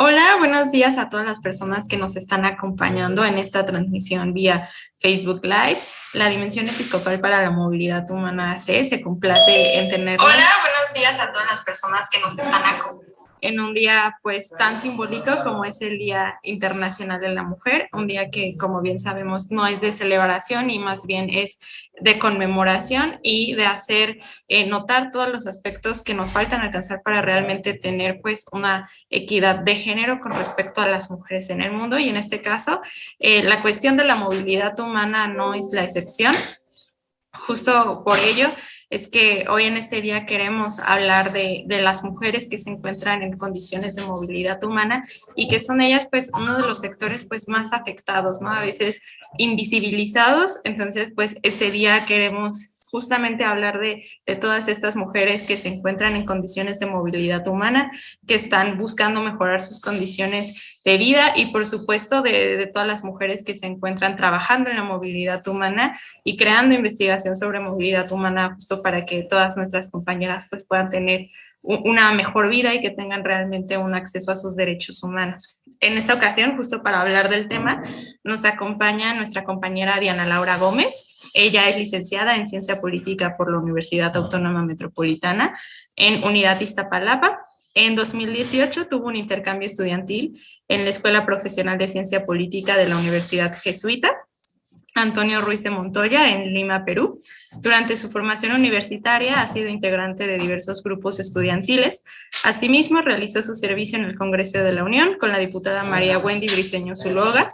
Hola, buenos días a todas las personas que nos están acompañando en esta transmisión vía Facebook Live. La Dimensión Episcopal para la Movilidad Humana AC se complace en tenerlos. Hola, buenos días a todas las personas que nos están acompañando en un día pues tan simbólico como es el Día Internacional de la Mujer, un día que como bien sabemos no es de celebración y más bien es de conmemoración y de hacer notar todos los aspectos que nos faltan alcanzar para realmente tener pues una equidad de género con respecto a las mujeres en el mundo, y en este caso la cuestión de la movilidad humana no es la excepción. Justo por ello es que hoy en este día queremos hablar de las mujeres que se encuentran en condiciones de movilidad humana y que son ellas pues uno de los sectores pues más afectados, ¿no? A veces invisibilizados. Entonces pues este día queremos justamente hablar de todas estas mujeres que se encuentran en condiciones de movilidad humana, que están buscando mejorar sus condiciones de vida, y por supuesto de todas las mujeres que se encuentran trabajando en la movilidad humana y creando investigación sobre movilidad humana, justo para que todas nuestras compañeras pues puedan tener una mejor vida y que tengan realmente un acceso a sus derechos humanos. En esta ocasión, justo para hablar del tema, nos acompaña nuestra compañera Diana Laura Gómez. Ella es licenciada en Ciencia Política por la Universidad Autónoma Metropolitana en Unidad Iztapalapa. En 2018 tuvo un intercambio estudiantil en la Escuela Profesional de Ciencia Política de la Universidad Jesuita Antonio Ruiz de Montoya en Lima, Perú. Durante su formación universitaria ha sido integrante de diversos grupos estudiantiles. Asimismo, realizó su servicio en el Congreso de la Unión con la diputada María Wendy Briceño Zuluaga,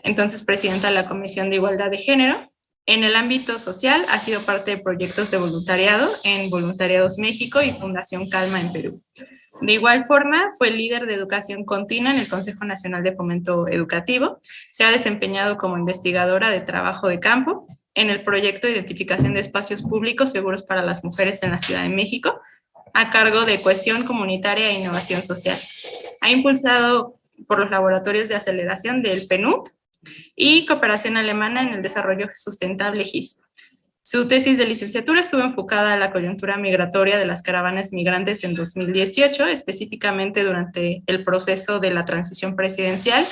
entonces presidenta de la Comisión de Igualdad de Género. En el ámbito social ha sido parte de proyectos de voluntariado en Voluntariados México y Fundación Calma en Perú. De igual forma, fue líder de educación continua en el Consejo Nacional de Fomento Educativo. Se ha desempeñado como investigadora de trabajo de campo en el proyecto de identificación de espacios públicos seguros para las mujeres en la Ciudad de México, a cargo de cohesión comunitaria e innovación social. Ha impulsado por los laboratorios de aceleración del PNUD y cooperación alemana en el desarrollo sustentable GIS. Su tesis de licenciatura estuvo enfocada a la coyuntura migratoria de las caravanas migrantes en 2018, específicamente durante el proceso de la transición presidencial,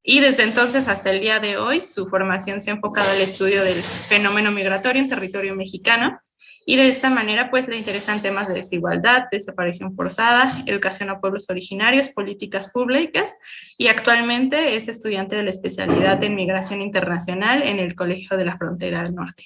y desde entonces hasta el día de hoy su formación se ha enfocado al estudio del fenómeno migratorio en territorio mexicano, y de esta manera pues le interesan temas de desigualdad, desaparición forzada, educación a pueblos originarios, políticas públicas, y actualmente es estudiante de la especialidad en migración internacional en el Colegio de la Frontera del Norte.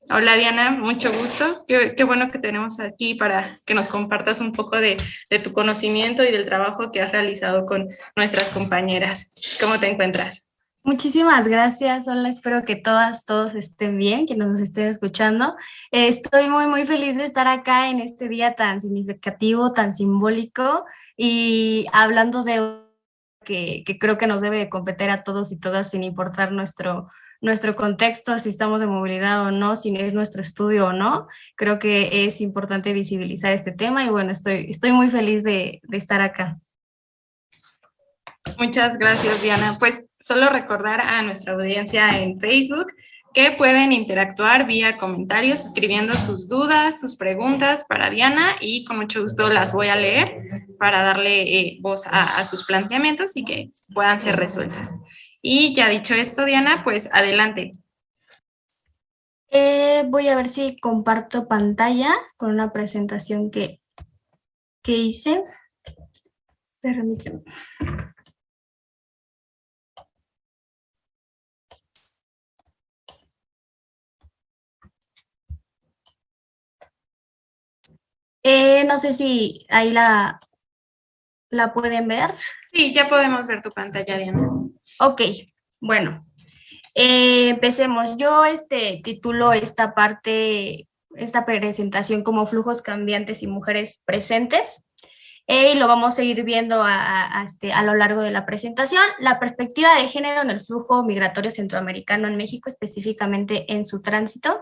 Hola Diana, mucho gusto. Qué bueno que tenemos aquí para que nos compartas un poco de tu conocimiento y del trabajo que has realizado con nuestras compañeras. ¿Cómo te encuentras? Muchísimas gracias, hola, espero que todos estén bien, que nos estén escuchando. Estoy muy feliz de estar acá en este día tan significativo, tan simbólico, y hablando de que creo que nos debe de competir a todos y todas sin importar nuestro contexto, si estamos de movilidad o no, si es nuestro estudio o no. Creo que es importante visibilizar este tema y bueno, estoy muy feliz de estar acá. Muchas gracias, Diana. Pues solo recordar a nuestra audiencia en Facebook que pueden interactuar vía comentarios, escribiendo sus dudas, sus preguntas para Diana, y con mucho gusto las voy a leer para darle voz a sus planteamientos y que puedan ser resueltas. Y ya dicho esto, Diana, pues adelante. Voy a ver si comparto pantalla con una presentación que hice. Permítame. No sé si ahí la pueden ver. Sí, ya podemos ver tu pantalla, Diana. Ok, bueno, empecemos. Yo titulo esta presentación como flujos cambiantes y mujeres presentes. Y lo vamos a ir viendo a lo largo de la presentación. La perspectiva de género en el flujo migratorio centroamericano en México, específicamente en su tránsito.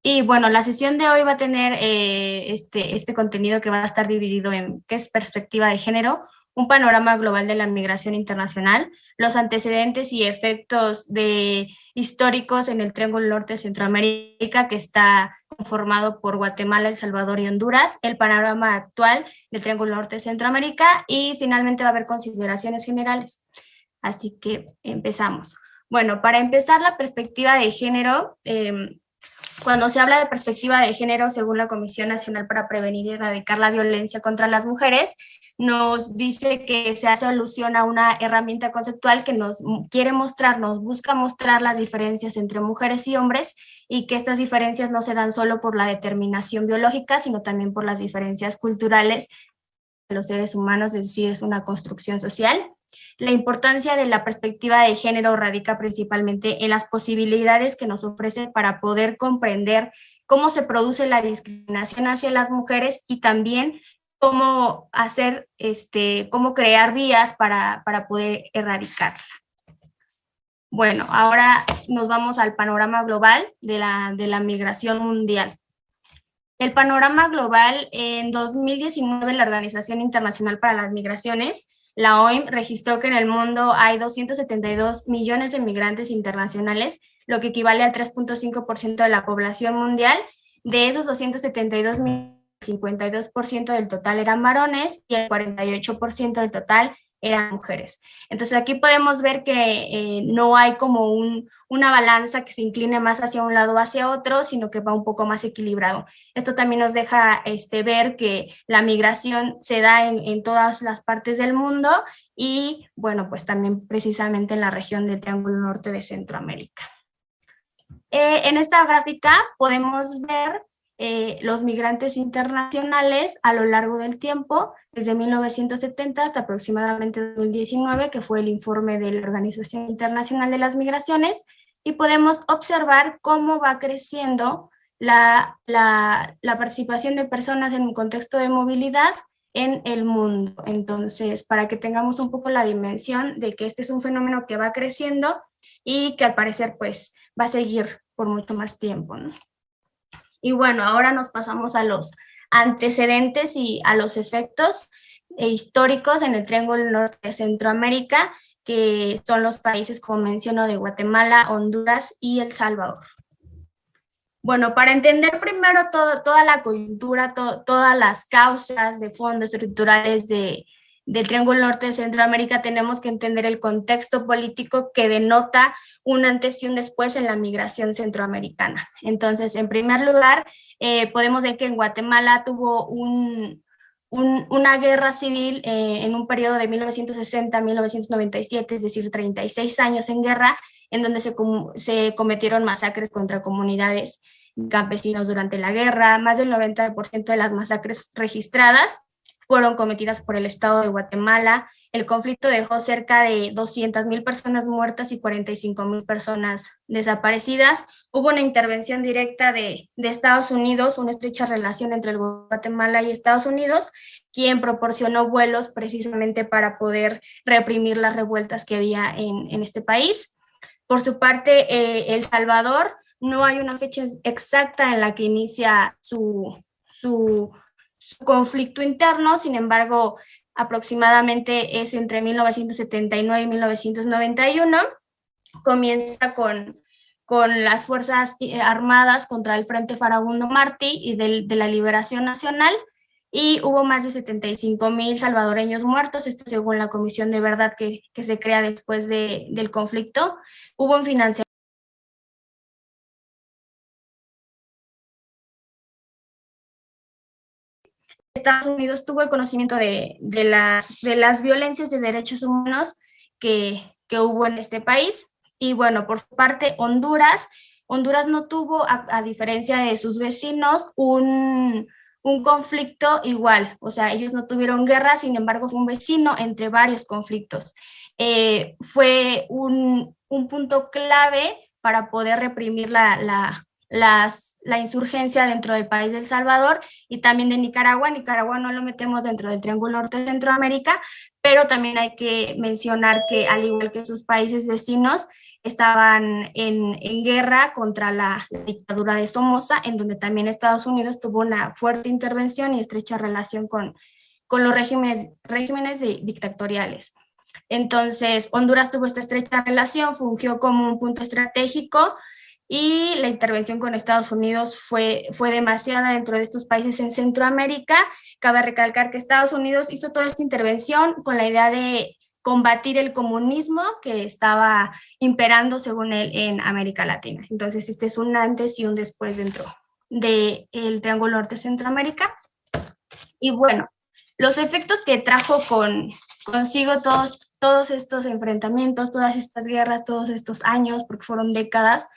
Y bueno, la sesión de hoy va a tener este contenido que va a estar dividido en qué es perspectiva de género, un panorama global de la migración internacional, los antecedentes y efectos históricos en el Triángulo Norte de Centroamérica, que está conformado por Guatemala, El Salvador y Honduras, el panorama actual del Triángulo Norte de Centroamérica y finalmente va a haber consideraciones generales. Así que empezamos. Bueno, para empezar, la perspectiva de género. Cuando se habla de perspectiva de género, según la Comisión Nacional para Prevenir y Erradicar la Violencia contra las Mujeres, nos dice que se hace alusión a una herramienta conceptual que nos quiere mostrar, nos busca mostrar las diferencias entre mujeres y hombres y que estas diferencias no se dan solo por la determinación biológica, sino también por las diferencias culturales de los seres humanos, es decir, es una construcción social. La importancia de la perspectiva de género radica principalmente en las posibilidades que nos ofrece para poder comprender cómo se produce la discriminación hacia las mujeres y también cómo cómo crear vías para poder erradicarla. Bueno, ahora nos vamos al panorama global de la migración mundial. El panorama global, en 2019, la Organización Internacional para las Migraciones, la OIM, registró que en el mundo hay 272 millones de migrantes internacionales, lo que equivale al 3.5% de la población mundial. De esos 272 millones, el 52% del total eran varones y el 48% del total eran mujeres. Entonces aquí podemos ver que no hay como una balanza que se incline más hacia un lado o hacia otro, sino que va un poco más equilibrado. Esto también nos deja ver que la migración se da en todas las partes del mundo y, bueno, pues también precisamente en la región del Triángulo Norte de Centroamérica. En esta gráfica podemos ver los migrantes internacionales a lo largo del tiempo, desde 1970 hasta aproximadamente 2019, que fue el informe de la Organización Internacional de las Migraciones, y podemos observar cómo va creciendo la participación de personas en un contexto de movilidad en el mundo. Entonces, para que tengamos un poco la dimensión de que este es un fenómeno que va creciendo y que al parecer pues va a seguir por mucho más tiempo, ¿no? Y bueno, ahora nos pasamos a los antecedentes y a los efectos históricos en el Triángulo Norte de Centroamérica, que son los países, como menciono, de Guatemala, Honduras y El Salvador. Bueno, para entender primero toda la coyuntura, todas las causas de fondo estructurales del Triángulo Norte de Centroamérica, tenemos que entender el contexto político que denota un antes y un después en la migración centroamericana. Entonces, en primer lugar, podemos ver que en Guatemala tuvo una guerra civil en un periodo de 1960 a 1997, es decir, 36 años en guerra, en donde se cometieron masacres contra comunidades campesinos durante la guerra. Más del 90% de las masacres registradas fueron cometidas por el Estado de Guatemala. El conflicto dejó cerca de 200,000 personas muertas y 45,000 personas desaparecidas. Hubo una intervención directa de Estados Unidos, una estrecha relación entre Guatemala y Estados Unidos, quien proporcionó vuelos precisamente para poder reprimir las revueltas que había en este país. Por su parte, El Salvador, no hay una fecha exacta en la que inicia su conflicto interno, sin embargo, aproximadamente es entre 1979 y 1991, comienza con las Fuerzas Armadas contra el Frente Farabundo Martí y de la Liberación Nacional, y hubo más de 75,000 salvadoreños muertos, esto según la Comisión de Verdad que se crea después del conflicto. Hubo un financiamiento. Estados Unidos tuvo el conocimiento de las violencias de derechos humanos que hubo en este país. Y bueno, por su parte, Honduras no tuvo, a diferencia de sus vecinos, un conflicto igual. O sea, ellos no tuvieron guerra, sin embargo, fue un vecino entre varios conflictos. Fue un punto clave para poder reprimir la insurgencia dentro del país de El Salvador y también de Nicaragua. Nicaragua no lo metemos dentro del Triángulo Norte de Centroamérica, pero también hay que mencionar que, al igual que sus países vecinos, estaban en guerra contra la dictadura de Somoza, en donde también Estados Unidos tuvo una fuerte intervención y estrecha relación con con los regímenes dictatoriales. Entonces, Honduras tuvo esta estrecha relación, fungió como un punto estratégico y la intervención con Estados Unidos fue demasiada dentro de estos países en Centroamérica. Cabe recalcar que Estados Unidos hizo toda esta intervención con la idea de combatir el comunismo que estaba imperando, según él, en América Latina. Entonces, este es un antes y un después dentro del Triángulo Norte Centroamérica. Y bueno, los efectos que trajo consigo todos estos enfrentamientos, todas estas guerras, todos estos años, porque fueron décadas,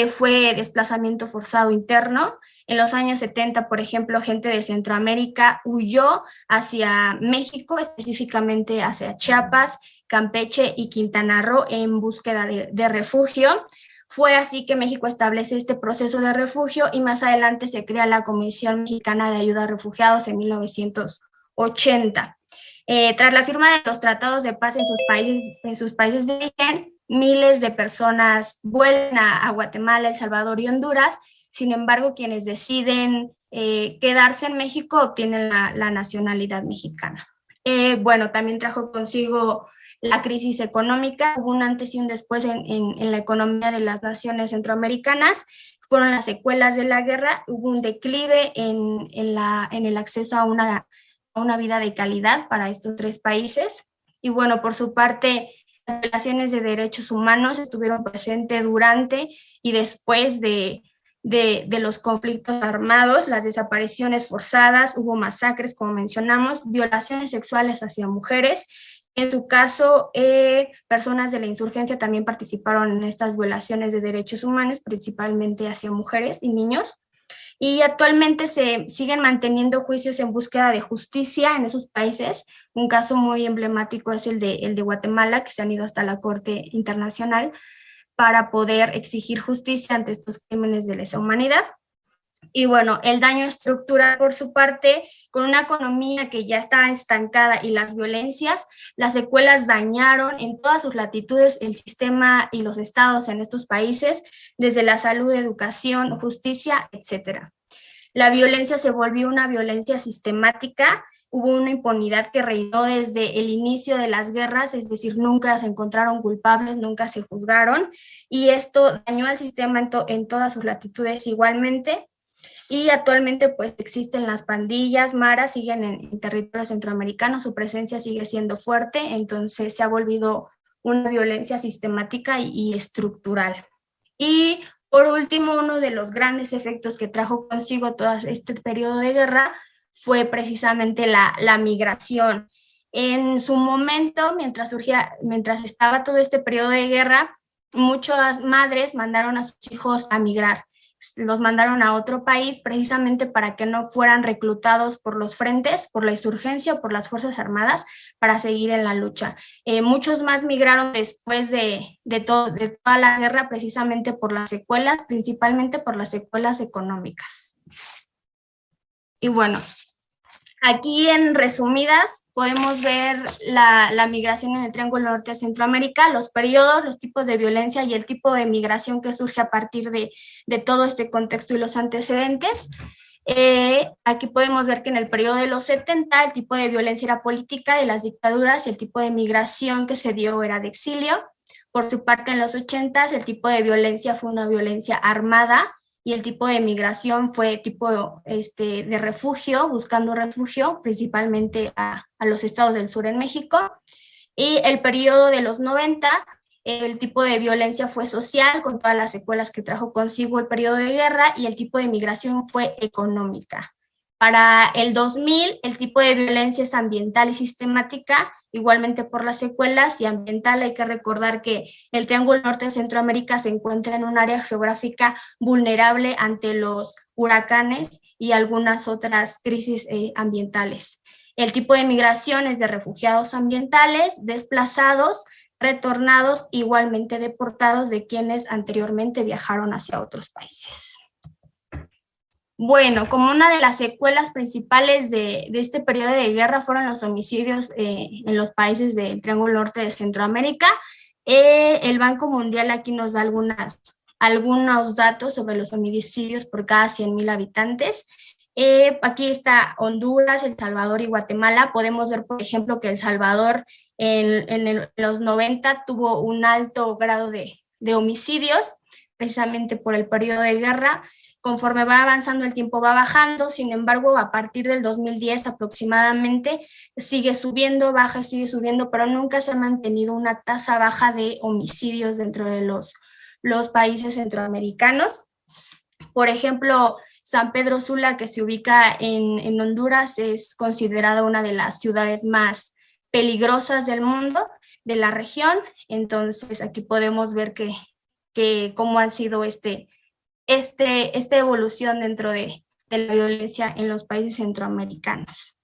fue desplazamiento forzado interno. En los años 70, por ejemplo, gente de Centroamérica huyó hacia México, específicamente hacia Chiapas, Campeche y Quintana Roo en búsqueda de refugio. Fue así que México establece este proceso de refugio y más adelante se crea la Comisión Mexicana de Ayuda a Refugiados en 1980. Tras la firma de los tratados de paz en sus países de origen, miles de personas vuelven a Guatemala, El Salvador y Honduras. Sin embargo, quienes deciden quedarse en México obtienen la nacionalidad mexicana. Bueno, también trajo consigo la crisis económica. Hubo un antes y un después en la economía de las naciones centroamericanas. Fueron las secuelas de la guerra. Hubo un declive en el acceso a una vida de calidad para estos tres países. Y bueno, por su parte, las violaciones de derechos humanos estuvieron presentes durante y después de los conflictos armados, las desapariciones forzadas, hubo masacres, como mencionamos, violaciones sexuales hacia mujeres. En su caso, personas de la insurgencia también participaron en estas violaciones de derechos humanos, principalmente hacia mujeres y niños. Y actualmente se siguen manteniendo juicios en búsqueda de justicia en esos países. Un caso muy emblemático es el de Guatemala, que se han ido hasta la Corte Internacional para poder exigir justicia ante estos crímenes de lesa humanidad. Y bueno, el daño estructural por su parte, con una economía que ya está estancada y las violencias, las secuelas dañaron en todas sus latitudes el sistema y los estados en estos países, desde la salud, educación, justicia, etc. La violencia se volvió una violencia sistemática. Hubo una impunidad que reinó desde el inicio de las guerras, es decir, nunca se encontraron culpables, nunca se juzgaron, y esto dañó al sistema en todas sus latitudes igualmente. Y actualmente pues existen las pandillas, maras, siguen en territorio centroamericano, su presencia sigue siendo fuerte, entonces se ha volvido una violencia sistemática y estructural. Y por último, uno de los grandes efectos que trajo consigo todo este periodo de guerra fue precisamente la migración. En su momento, mientras estaba todo este periodo de guerra, muchas madres mandaron a sus hijos a migrar. Los mandaron a otro país precisamente para que no fueran reclutados por los frentes, por la insurgencia o por las Fuerzas Armadas para seguir en la lucha. Muchos más migraron después de toda la guerra precisamente por las secuelas, principalmente por las secuelas económicas. Y bueno, aquí en resumidas podemos ver la migración en el Triángulo Norte de Centroamérica, los periodos, los tipos de violencia y el tipo de migración que surge a partir de todo este contexto y los antecedentes. Aquí podemos ver que en el periodo de los 70 el tipo de violencia era política de las dictaduras y el tipo de migración que se dio era de exilio. Por su parte, en los 80 el tipo de violencia fue una violencia armada, y el tipo de migración fue tipo de refugio, buscando refugio, principalmente a los estados del sur en México. Y el periodo de los 90, el tipo de violencia fue social, con todas las secuelas que trajo consigo el periodo de guerra, y el tipo de migración fue económica. Para el 2000, el tipo de violencia es ambiental y sistemática, igualmente por las secuelas, y ambiental hay que recordar que el Triángulo Norte de Centroamérica se encuentra en un área geográfica vulnerable ante los huracanes y algunas otras crisis ambientales. El tipo de migración es de refugiados ambientales, desplazados, retornados, igualmente deportados de quienes anteriormente viajaron hacia otros países. Bueno, como una de las secuelas principales de este periodo de guerra fueron los homicidios en los países del Triángulo Norte de Centroamérica. El Banco Mundial aquí nos da algunos datos sobre los homicidios por cada 100,000 habitantes. Aquí está Honduras, El Salvador y Guatemala. Podemos ver, por ejemplo, que El Salvador en los 90 tuvo un alto grado de homicidios, precisamente por el periodo de guerra. Conforme va avanzando el tiempo va bajando, sin embargo, a partir del 2010 aproximadamente sigue subiendo, baja y sigue subiendo, pero nunca se ha mantenido una tasa baja de homicidios dentro de los países centroamericanos. Por ejemplo, San Pedro Sula, que se ubica en Honduras, es considerada una de las ciudades más peligrosas del mundo, de la región. Entonces, aquí podemos ver que cómo ha sido esta evolución dentro de la violencia en los países centroamericanos.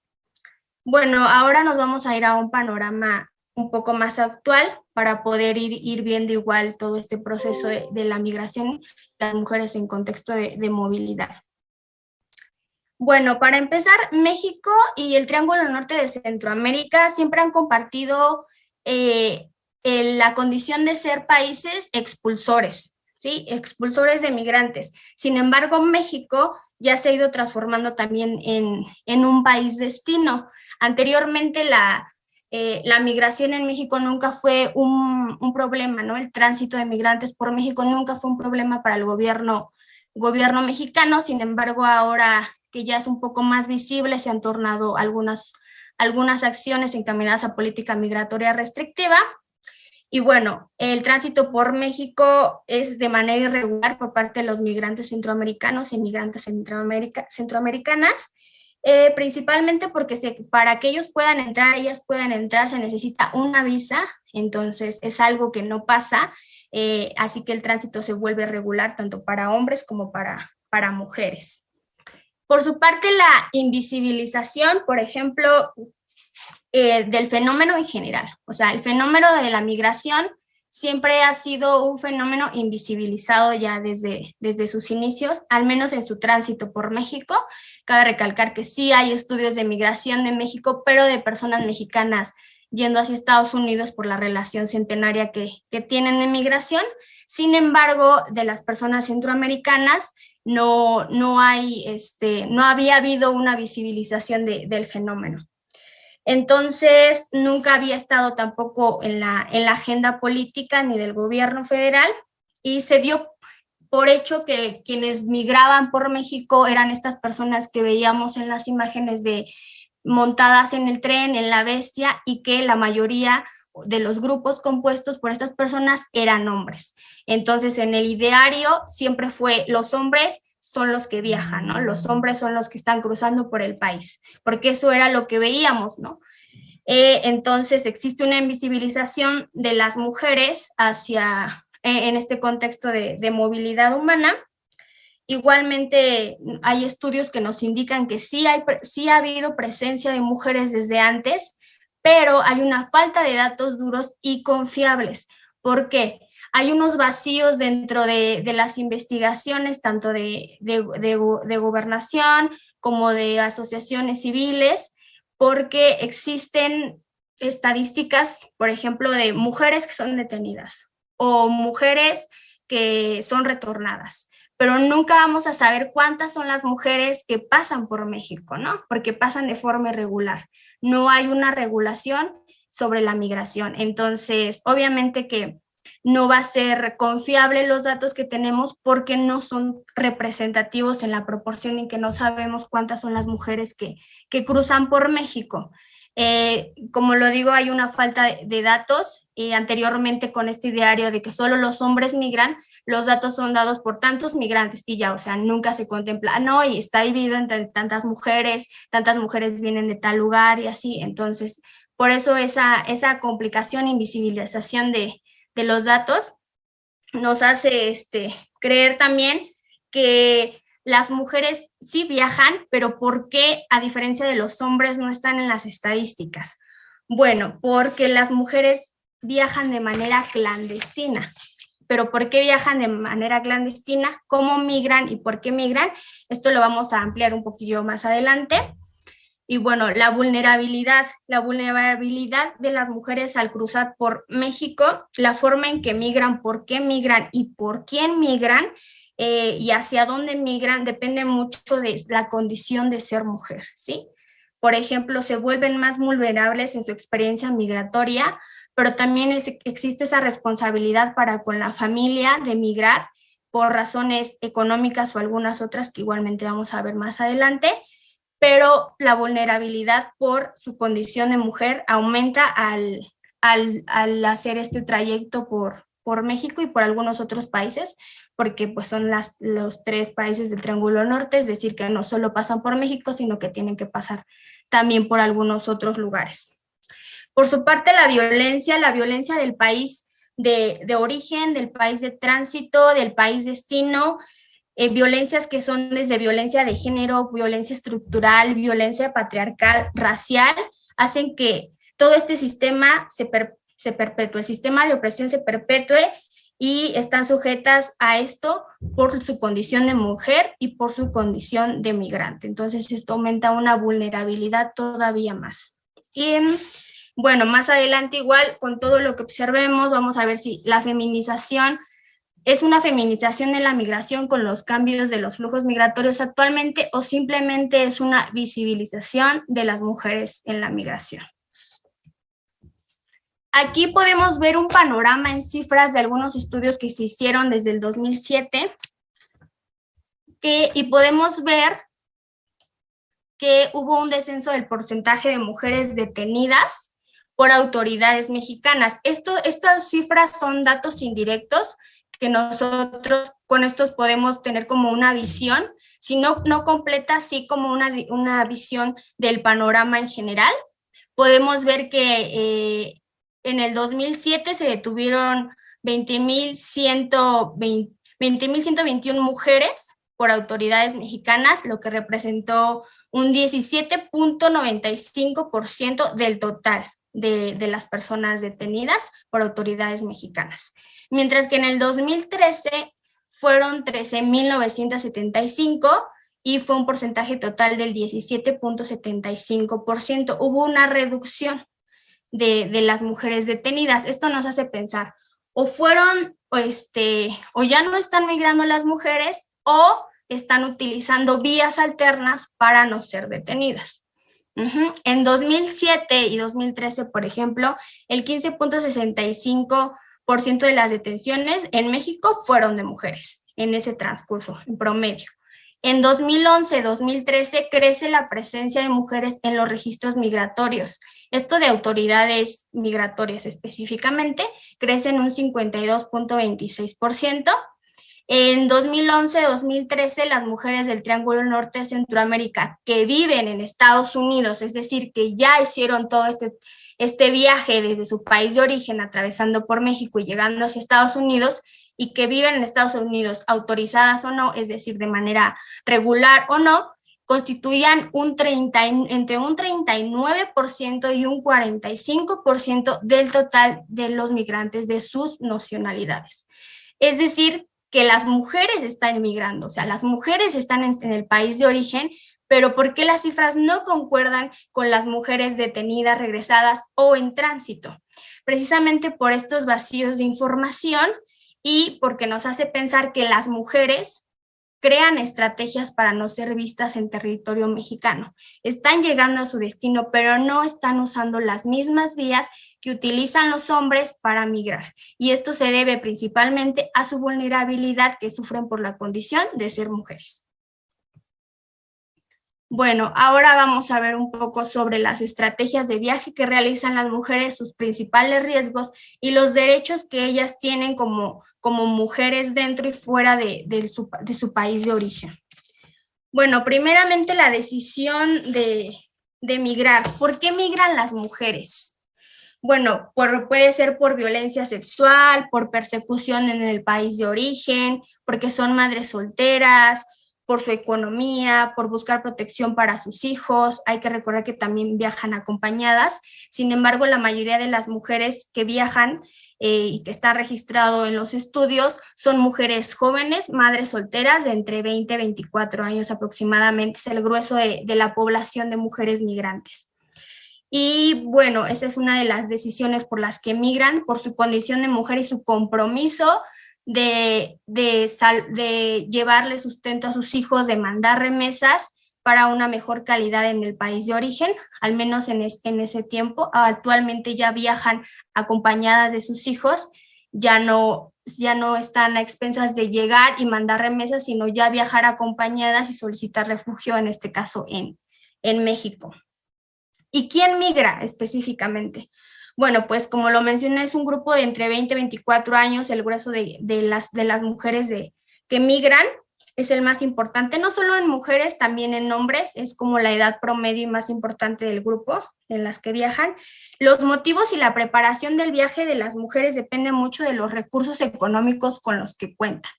Bueno, ahora nos vamos a ir a un panorama un poco más actual para poder ir viendo igual todo este proceso de la migración, las mujeres en contexto de movilidad. Bueno, para empezar, México y el Triángulo Norte de Centroamérica siempre han compartido la condición de ser países expulsores, ¿sí? Expulsores de migrantes. Sin embargo, México ya se ha ido transformando también en un país destino. Anteriormente la migración en México nunca fue un problema, ¿no? El tránsito de migrantes por México nunca fue un problema para el gobierno mexicano. Sin embargo, ahora que ya es un poco más visible, se han tornado algunas acciones encaminadas a política migratoria restrictiva. Y bueno, el tránsito por México es de manera irregular por parte de los migrantes centroamericanos y migrantes centroamericanas, principalmente porque para que ellos puedan entrar, ellas puedan entrar, se necesita una visa. Entonces es algo que no pasa, así que el tránsito se vuelve regular tanto para hombres como para mujeres. Por su parte, la invisibilización, por ejemplo, del fenómeno en general, o sea, el fenómeno de la migración siempre ha sido un fenómeno invisibilizado ya desde sus inicios, al menos en su tránsito por México. Cabe recalcar que sí hay estudios de migración de México, pero de personas mexicanas yendo hacia Estados Unidos por la relación centenaria que tienen de migración. Sin embargo, de las personas centroamericanas, no había habido una visibilización del fenómeno. Entonces, nunca había estado tampoco en la agenda política ni del gobierno federal, y se dio por hecho que quienes migraban por México eran estas personas que veíamos en las imágenes montadas en el tren, en la bestia, y que la mayoría de los grupos compuestos por estas personas eran hombres. Entonces, en el ideario siempre fue los hombres son los que viajan, ¿no? Los hombres son los que están cruzando por el país, porque eso era lo que veíamos, ¿no? Entonces existe una invisibilización de las mujeres en este contexto de movilidad humana. Igualmente hay estudios que nos indican que sí ha habido presencia de mujeres desde antes, pero hay una falta de datos duros y confiables. ¿Por qué? Hay unos vacíos dentro de las investigaciones, tanto de gobernación como de asociaciones civiles, porque existen estadísticas, por ejemplo, de mujeres que son detenidas o mujeres que son retornadas, pero nunca vamos a saber cuántas son las mujeres que pasan por México, ¿no? Porque pasan de forma irregular. No hay una regulación sobre la migración. Entonces, obviamente que no va a ser confiable los datos que tenemos porque no son representativos en la proporción en que no sabemos cuántas son las mujeres que cruzan por México. Como lo digo, hay una falta de datos. Anteriormente, con este ideario de que solo los hombres migran, los datos son dados por tantos migrantes y ya, o sea, nunca se contempla, no, y está dividido entre tantas mujeres vienen de tal lugar y así. Entonces, por eso esa complicación, invisibilización de los datos nos hace creer también que las mujeres sí viajan, pero ¿por qué, a diferencia de los hombres, no están en las estadísticas? Bueno, porque las mujeres viajan de manera clandestina. ¿Pero por qué viajan de manera clandestina? ¿Cómo migran y por qué migran? Esto lo vamos a ampliar un poquillo más adelante. Y bueno, la vulnerabilidad de las mujeres al cruzar por México, la forma en que migran, por qué migran y por quién migran, y hacia dónde migran depende mucho de la condición de ser mujer, ¿sí? Por ejemplo, se vuelven más vulnerables en su experiencia migratoria, pero también existe esa responsabilidad para con la familia de migrar por razones económicas o algunas otras que igualmente vamos a ver más adelante, pero la vulnerabilidad por su condición de mujer aumenta al hacer este trayecto por México y por algunos otros países, porque pues son los 3 países del Triángulo Norte, es decir, que no solo pasan por México, sino que tienen que pasar también por algunos otros lugares. Por su parte, la violencia del país de origen, del país de tránsito, del país destino, violencias que son desde violencia de género, violencia estructural, violencia patriarcal, racial, hacen que todo este sistema se perpetúe, el sistema de opresión se perpetúe y están sujetas a esto por su condición de mujer y por su condición de migrante. Entonces esto aumenta una vulnerabilidad todavía más. Y bueno, más adelante igual con todo lo que observemos vamos a ver si la feminización es una feminización de la migración con los cambios de los flujos migratorios actualmente o simplemente es una visibilización de las mujeres en la migración. Aquí podemos ver un panorama en cifras de algunos estudios que se hicieron desde el 2007 y podemos ver que hubo un descenso del porcentaje de mujeres detenidas por autoridades mexicanas. Estas cifras son datos indirectos que nosotros con estos podemos tener como una visión, si no completa, sí como una visión del panorama en general. Podemos ver que en el 2007 se detuvieron 20.121 mujeres por autoridades mexicanas, lo que representó un 17.95% del total de las personas detenidas por autoridades mexicanas. Mientras que en el 2013 fueron 13.975 y fue un porcentaje total del 17.75%. Hubo una reducción de las mujeres detenidas. Esto nos hace pensar, o ya no están migrando las mujeres o están utilizando vías alternas para no ser detenidas. En 2007 y 2013, por ejemplo, el 15.65% de las detenciones en México fueron de mujeres en ese transcurso, en promedio. En 2011-2013 crece la presencia de mujeres en los registros migratorios. Esto de autoridades migratorias específicamente crece en un 52.26%. En 2011-2013 las mujeres del Triángulo Norte de Centroamérica que viven en Estados Unidos, es decir, que ya hicieron todo este viaje desde su país de origen, atravesando por México y llegando hacia Estados Unidos, y que viven en Estados Unidos, autorizadas o no, es decir, de manera regular o no, constituían entre un 39% y un 45% del total de los migrantes de sus nacionalidades. Es decir, que las mujeres están migrando, o sea, las mujeres están en el país de origen, pero ¿por qué las cifras no concuerdan con las mujeres detenidas, regresadas o en tránsito? Precisamente por estos vacíos de información y porque nos hace pensar que las mujeres crean estrategias para no ser vistas en territorio mexicano. Están llegando a su destino, pero no están usando las mismas vías que utilizan los hombres para migrar. Y esto se debe principalmente a su vulnerabilidad que sufren por la condición de ser mujeres. Bueno, ahora vamos a ver un poco sobre las estrategias de viaje que realizan las mujeres, sus principales riesgos y los derechos que ellas tienen como mujeres dentro y fuera de su país de origen. Bueno, primeramente la decisión de migrar. ¿Por qué migran las mujeres? Bueno, puede ser por violencia sexual, por persecución en el país de origen, porque son madres solteras, por su economía, por buscar protección para sus hijos. Hay que recordar que también viajan acompañadas. Sin embargo, la mayoría de las mujeres que viajan y que está registrado en los estudios son mujeres jóvenes, madres solteras de entre 20 y 24 años aproximadamente. Es el grueso de la población de mujeres migrantes. Y bueno, esa es una de las decisiones por las que migran, por su condición de mujer y su compromiso de llevarle sustento a sus hijos, de mandar remesas para una mejor calidad en el país de origen, al menos en ese tiempo. Actualmente ya viajan acompañadas de sus hijos, ya no están a expensas de llegar y mandar remesas, sino ya viajar acompañadas y solicitar refugio, en este caso en México. ¿Y quién migra específicamente? Bueno, pues como lo mencioné, es un grupo de entre 20 y 24 años, el grueso de las mujeres que migran es el más importante, no solo en mujeres, también en hombres, es como la edad promedio y más importante del grupo en las que viajan. Los motivos y la preparación del viaje de las mujeres depende mucho de los recursos económicos con los que cuentan.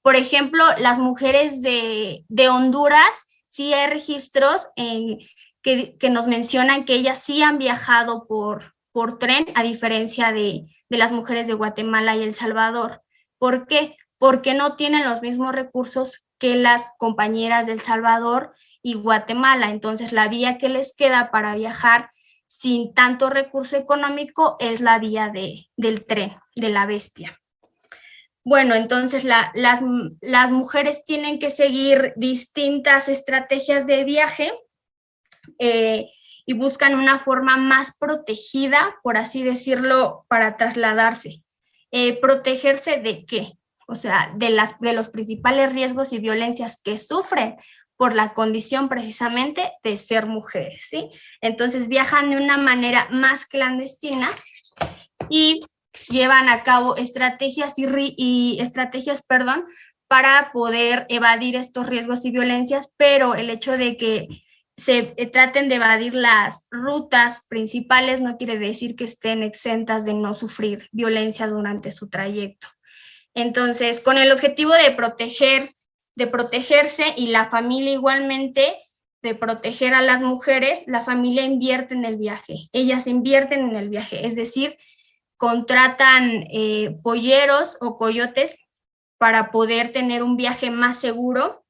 Por ejemplo, las mujeres de Honduras, sí hay registros que nos mencionan que ellas sí han viajado por tren, a diferencia de las mujeres de Guatemala y El Salvador. ¿Por qué? Porque no tienen los mismos recursos que las compañeras de El Salvador y Guatemala. Entonces, la vía que les queda para viajar sin tanto recurso económico es la vía del tren, de la bestia. Bueno, entonces las mujeres tienen que seguir distintas estrategias de viaje y buscan una forma más protegida, por así decirlo, para trasladarse. ¿Protegerse de qué? O sea, de los principales riesgos y violencias que sufren por la condición precisamente de ser mujeres, ¿sí? Entonces viajan de una manera más clandestina y llevan a cabo estrategias para poder evadir estos riesgos y violencias, pero el hecho de que se traten de evadir las rutas principales no quiere decir que estén exentas de no sufrir violencia durante su trayecto. Entonces, con el objetivo de protegerse y la familia igualmente, de proteger a las mujeres, la familia invierte en el viaje, ellas invierten en el viaje, es decir, contratan polleros o coyotes para poder tener un viaje más seguro,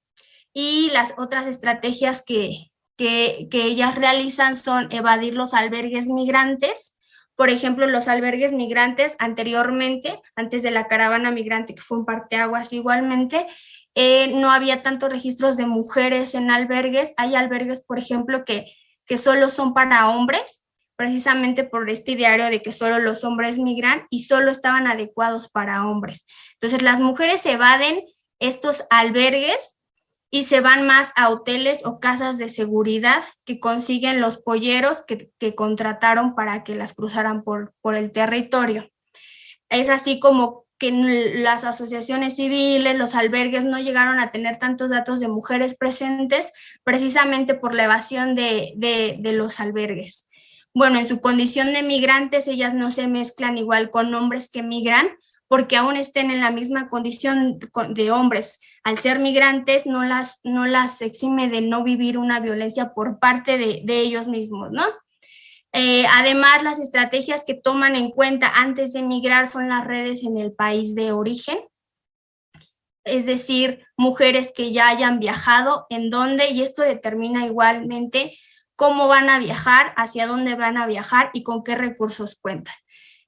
y las otras estrategias que ellas realizan son evadir los albergues migrantes. Por ejemplo, los albergues migrantes anteriormente, antes de la caravana migrante, que fue un parteaguas igualmente, no había tantos registros de mujeres en albergues. Hay albergues, por ejemplo, que solo son para hombres, precisamente por este ideario de que solo los hombres migran y solo estaban adecuados para hombres. Entonces, las mujeres evaden estos albergues y se van más a hoteles o casas de seguridad que consiguen los polleros que contrataron para que las cruzaran por el territorio. Es así como que las asociaciones civiles, los albergues no llegaron a tener tantos datos de mujeres presentes precisamente por la evasión de los albergues. Bueno, en su condición de migrantes, ellas no se mezclan igual con hombres que migran, porque aún estén en la misma condición de hombres. Al ser migrantes, no las exime de no vivir una violencia por parte de ellos mismos, ¿no? Además, las estrategias que toman en cuenta antes de migrar son las redes en el país de origen, es decir, mujeres que ya hayan viajado, en dónde, y esto determina igualmente cómo van a viajar, hacia dónde van a viajar y con qué recursos cuentan.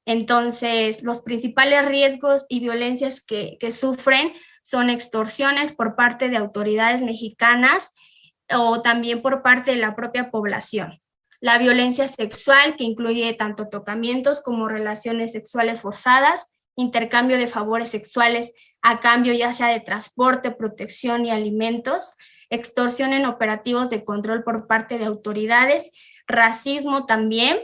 Entonces, los principales riesgos y violencias que sufren son extorsiones por parte de autoridades mexicanas o también por parte de la propia población. La violencia sexual, que incluye tanto tocamientos como relaciones sexuales forzadas, intercambio de favores sexuales a cambio ya sea de transporte, protección y alimentos, extorsión en operativos de control por parte de autoridades, racismo también.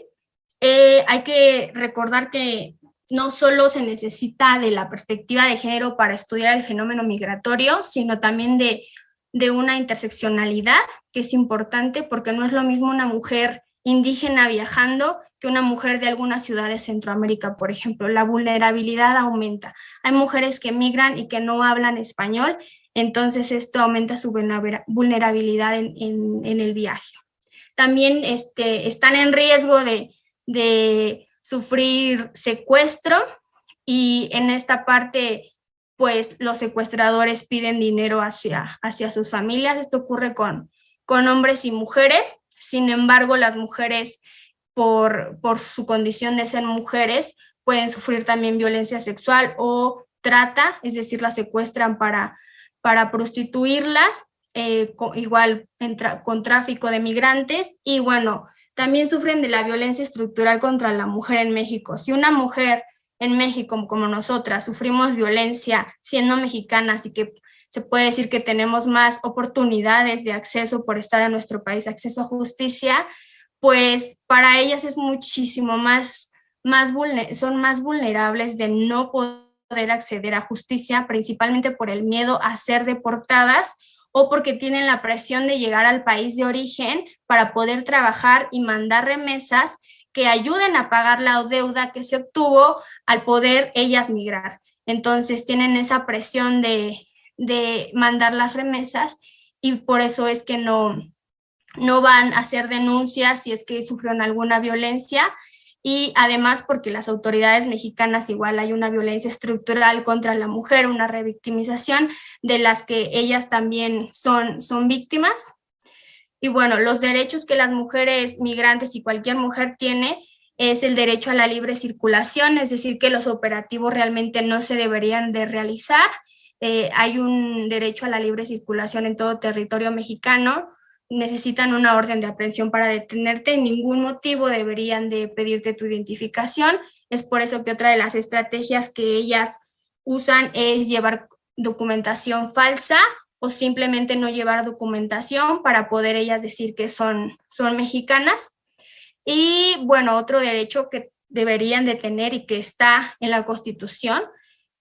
Hay que recordar que no solo se necesita de la perspectiva de género para estudiar el fenómeno migratorio, sino también de una interseccionalidad que es importante, porque no es lo mismo una mujer indígena viajando que una mujer de alguna ciudad de Centroamérica, por ejemplo. La vulnerabilidad aumenta. Hay mujeres que migran y que no hablan español, entonces esto aumenta su vulnerabilidad en el viaje. También están en riesgo de sufrir secuestro, y en esta parte pues los secuestradores piden dinero hacia sus familias. Esto ocurre con hombres y mujeres. Sin embargo, las mujeres, por su condición de ser mujeres, pueden sufrir también violencia sexual o trata, es decir, las secuestran para prostituirlas, igual con tráfico de migrantes, y bueno, también sufren de la violencia estructural contra la mujer en México. Si una mujer en México, como nosotras, sufrimos violencia siendo mexicanas y que se puede decir que tenemos más oportunidades de acceso por estar en nuestro país, acceso a justicia, pues para ellas es muchísimo son más vulnerables de no poder acceder a justicia, principalmente por el miedo a ser deportadas o porque tienen la presión de llegar al país de origen para poder trabajar y mandar remesas que ayuden a pagar la deuda que se obtuvo al poder ellas migrar. Entonces tienen esa presión de mandar las remesas y por eso es que no van a hacer denuncias si es que sufrieron alguna violencia, y además porque las autoridades mexicanas igual hay una violencia estructural contra la mujer, una revictimización de las que ellas también son víctimas. Y bueno, los derechos que las mujeres migrantes y cualquier mujer tiene es el derecho a la libre circulación, es decir, que los operativos realmente no se deberían de realizar. Hay un derecho a la libre circulación en todo territorio mexicano. Necesitan una orden de aprehensión para detenerte, en ningún motivo deberían de pedirte tu identificación. Es por eso que otra de las estrategias que ellas usan es llevar documentación falsa o simplemente no llevar documentación para poder ellas decir que son mexicanas. Y bueno, otro derecho que deberían de tener y que está en la Constitución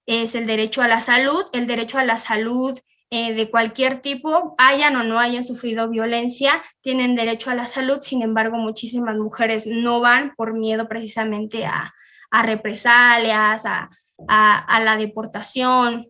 es el derecho a la salud. El derecho a la salud de cualquier tipo, hayan o no hayan sufrido violencia, tienen derecho a la salud. Sin embargo, muchísimas mujeres no van por miedo precisamente a represalias, a la deportación.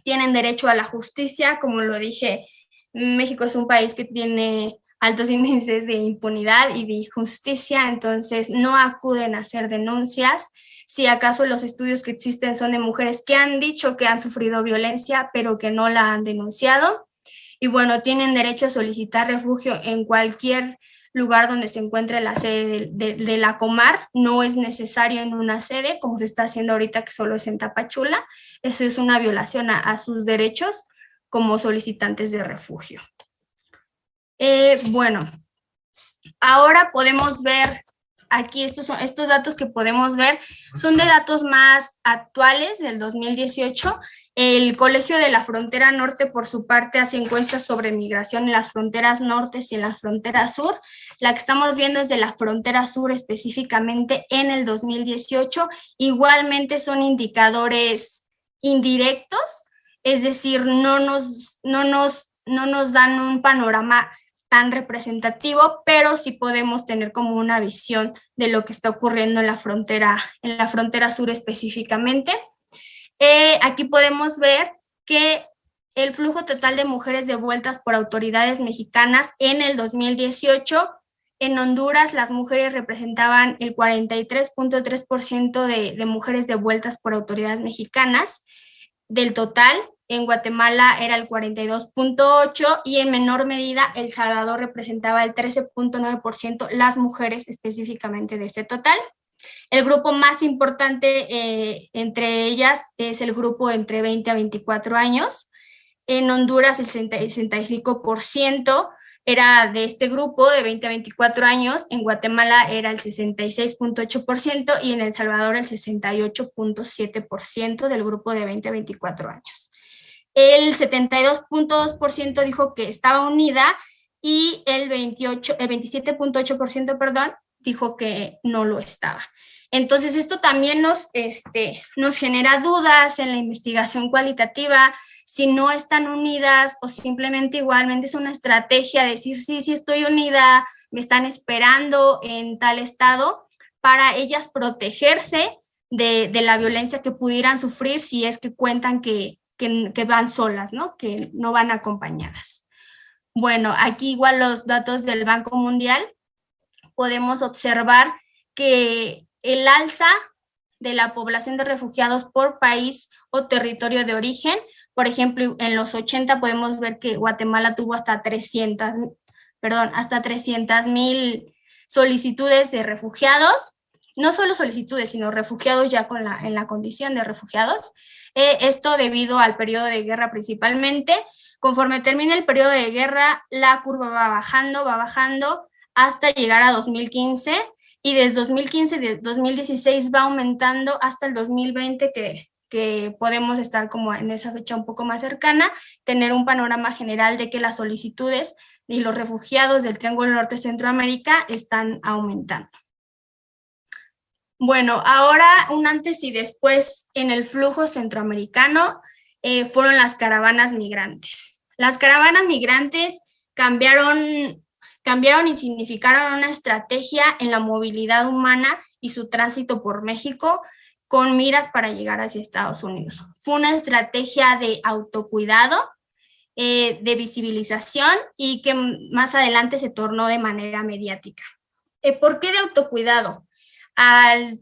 Tienen derecho a la justicia, como lo dije, México es un país que tiene altos índices de impunidad y de injusticia, entonces no acuden a hacer denuncias. Si acaso los estudios que existen son de mujeres que han dicho que han sufrido violencia, pero que no la han denunciado. Y bueno, tienen derecho a solicitar refugio en cualquier lugar donde se encuentre la sede de la Comar. No es necesario en una sede, como se está haciendo ahorita, que solo es en Tapachula. Eso es una violación a sus derechos como solicitantes de refugio. Bueno, ahora podemos ver aquí estos datos que podemos ver son de datos más actuales del 2018. El Colegio de la Frontera Norte, por su parte, hace encuestas sobre migración en las fronteras nortes y en la frontera sur. La que estamos viendo es de la frontera sur específicamente en el 2018. Igualmente son indicadores indirectos, es decir, no nos dan un panorama tan representativo, pero sí podemos tener como una visión de lo que está ocurriendo en la frontera sur específicamente. Aquí podemos ver que el flujo total de mujeres devueltas por autoridades mexicanas en el 2018, en Honduras las mujeres representaban el 43.3% de mujeres devueltas por autoridades mexicanas del total. En Guatemala era el 42.8% y en menor medida El Salvador representaba el 13.9% las mujeres específicamente de ese total. El grupo más importante entre ellas es el grupo entre 20 a 24 años. En Honduras el 65% era de este grupo de 20 a 24 años, en Guatemala era el 66.8% y en El Salvador el 68.7% del grupo de 20 a 24 años. El 72.2% dijo que estaba unida y el 27.8%, dijo que no lo estaba. Entonces esto también nos genera dudas en la investigación cualitativa, si no están unidas o simplemente igualmente es una estrategia de decir sí estoy unida, me están esperando en tal estado para ellas protegerse de la violencia que pudieran sufrir si es que cuentan que van solas, ¿no? Que no van acompañadas. Bueno, aquí igual los datos del Banco Mundial, podemos observar que el alza de la población de refugiados por país o territorio de origen, por ejemplo, en los 80 podemos ver que Guatemala tuvo hasta 300,000 solicitudes de refugiados, no solo solicitudes, sino refugiados ya en la condición de refugiados. esto debido al periodo de guerra principalmente. Conforme termina el periodo de guerra, la curva va bajando hasta llegar a 2015, y desde 2015, de 2016 va aumentando hasta el 2020, que podemos estar como en esa fecha un poco más cercana, tener un panorama general de que las solicitudes y los refugiados del Triángulo Norte Centroamérica están aumentando. Bueno, ahora un antes y después en el flujo centroamericano fueron las caravanas migrantes. Las caravanas migrantes cambiaron y significaron una estrategia en la movilidad humana y su tránsito por México con miras para llegar hacia Estados Unidos. Fue una estrategia de autocuidado, de visibilización, y que más adelante se tornó de manera mediática. ¿Por qué de autocuidado? Al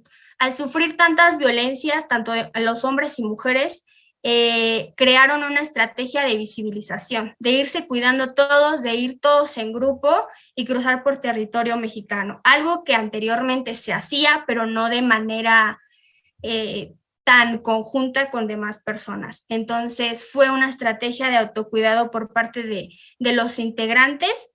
sufrir tantas violencias, tanto a los hombres y mujeres, crearon una estrategia de visibilización, de irse cuidando todos, de ir todos en grupo y cruzar por territorio mexicano, algo que anteriormente se hacía, pero no de manera tan conjunta con demás personas. Entonces fue una estrategia de autocuidado por parte de los integrantes,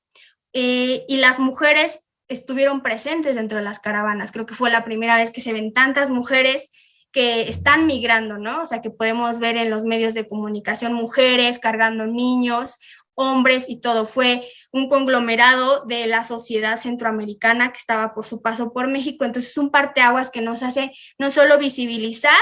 y las mujeres estuvieron presentes dentro de las caravanas. Creo que fue la primera vez que se ven tantas mujeres que están migrando, ¿no? O sea, que podemos ver en los medios de comunicación mujeres cargando niños, hombres y todo. Fue un conglomerado de la sociedad centroamericana que estaba por su paso por México. Entonces es un parteaguas que nos hace no solo visibilizar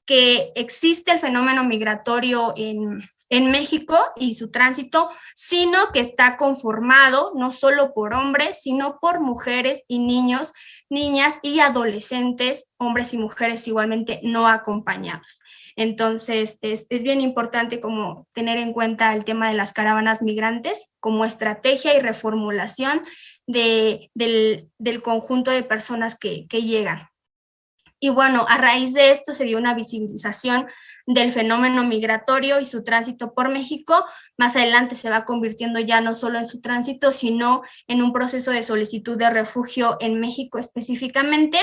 que existe el fenómeno migratorio en México y su tránsito, sino que está conformado no solo por hombres, sino por mujeres y niños, niñas y adolescentes, hombres y mujeres igualmente no acompañados. Entonces, es bien importante como tener en cuenta el tema de las caravanas migrantes como estrategia y reformulación del conjunto de personas que llegan. Y bueno, a raíz de esto se dio una visibilización del fenómeno migratorio y su tránsito por México. Más adelante se va convirtiendo ya no solo en su tránsito, sino en un proceso de solicitud de refugio en México específicamente.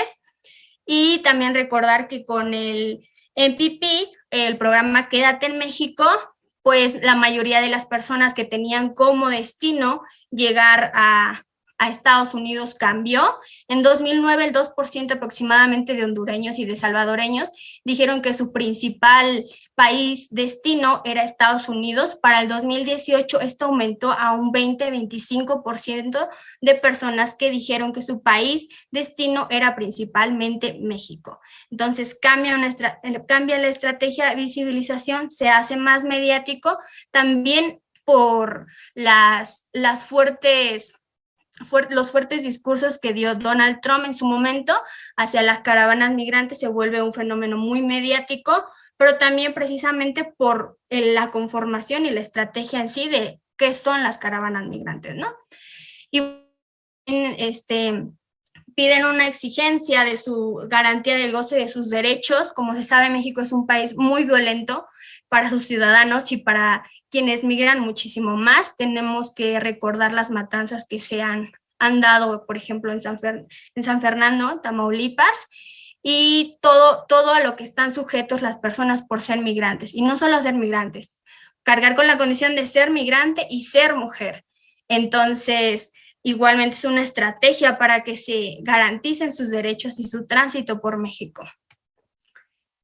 Y también recordar que con el MPP, el programa Quédate en México, pues la mayoría de las personas que tenían como destino llegar a Estados Unidos cambió. En 2009, el 2% aproximadamente de hondureños y de salvadoreños dijeron que su principal país destino era Estados Unidos. Para el 2018, esto aumentó a un 20-25% de personas que dijeron que su país destino era principalmente México. Entonces, cambia la estrategia de visibilización, se hace más mediático, también por los fuertes discursos que dio Donald Trump en su momento hacia las caravanas migrantes. Se vuelve un fenómeno muy mediático, pero también precisamente por la conformación y la estrategia en sí de qué son las caravanas migrantes, ¿no? Y piden una exigencia de su garantía del goce de sus derechos. Como se sabe, México es un país muy violento para sus ciudadanos y para quienes migran muchísimo más. Tenemos que recordar las matanzas que se han dado, por ejemplo, en San Fernando, Tamaulipas, y todo a lo que están sujetos las personas por ser migrantes. Y no solo ser migrantes, cargar con la condición de ser migrante y ser mujer. Entonces, igualmente es una estrategia para que se garanticen sus derechos y su tránsito por México.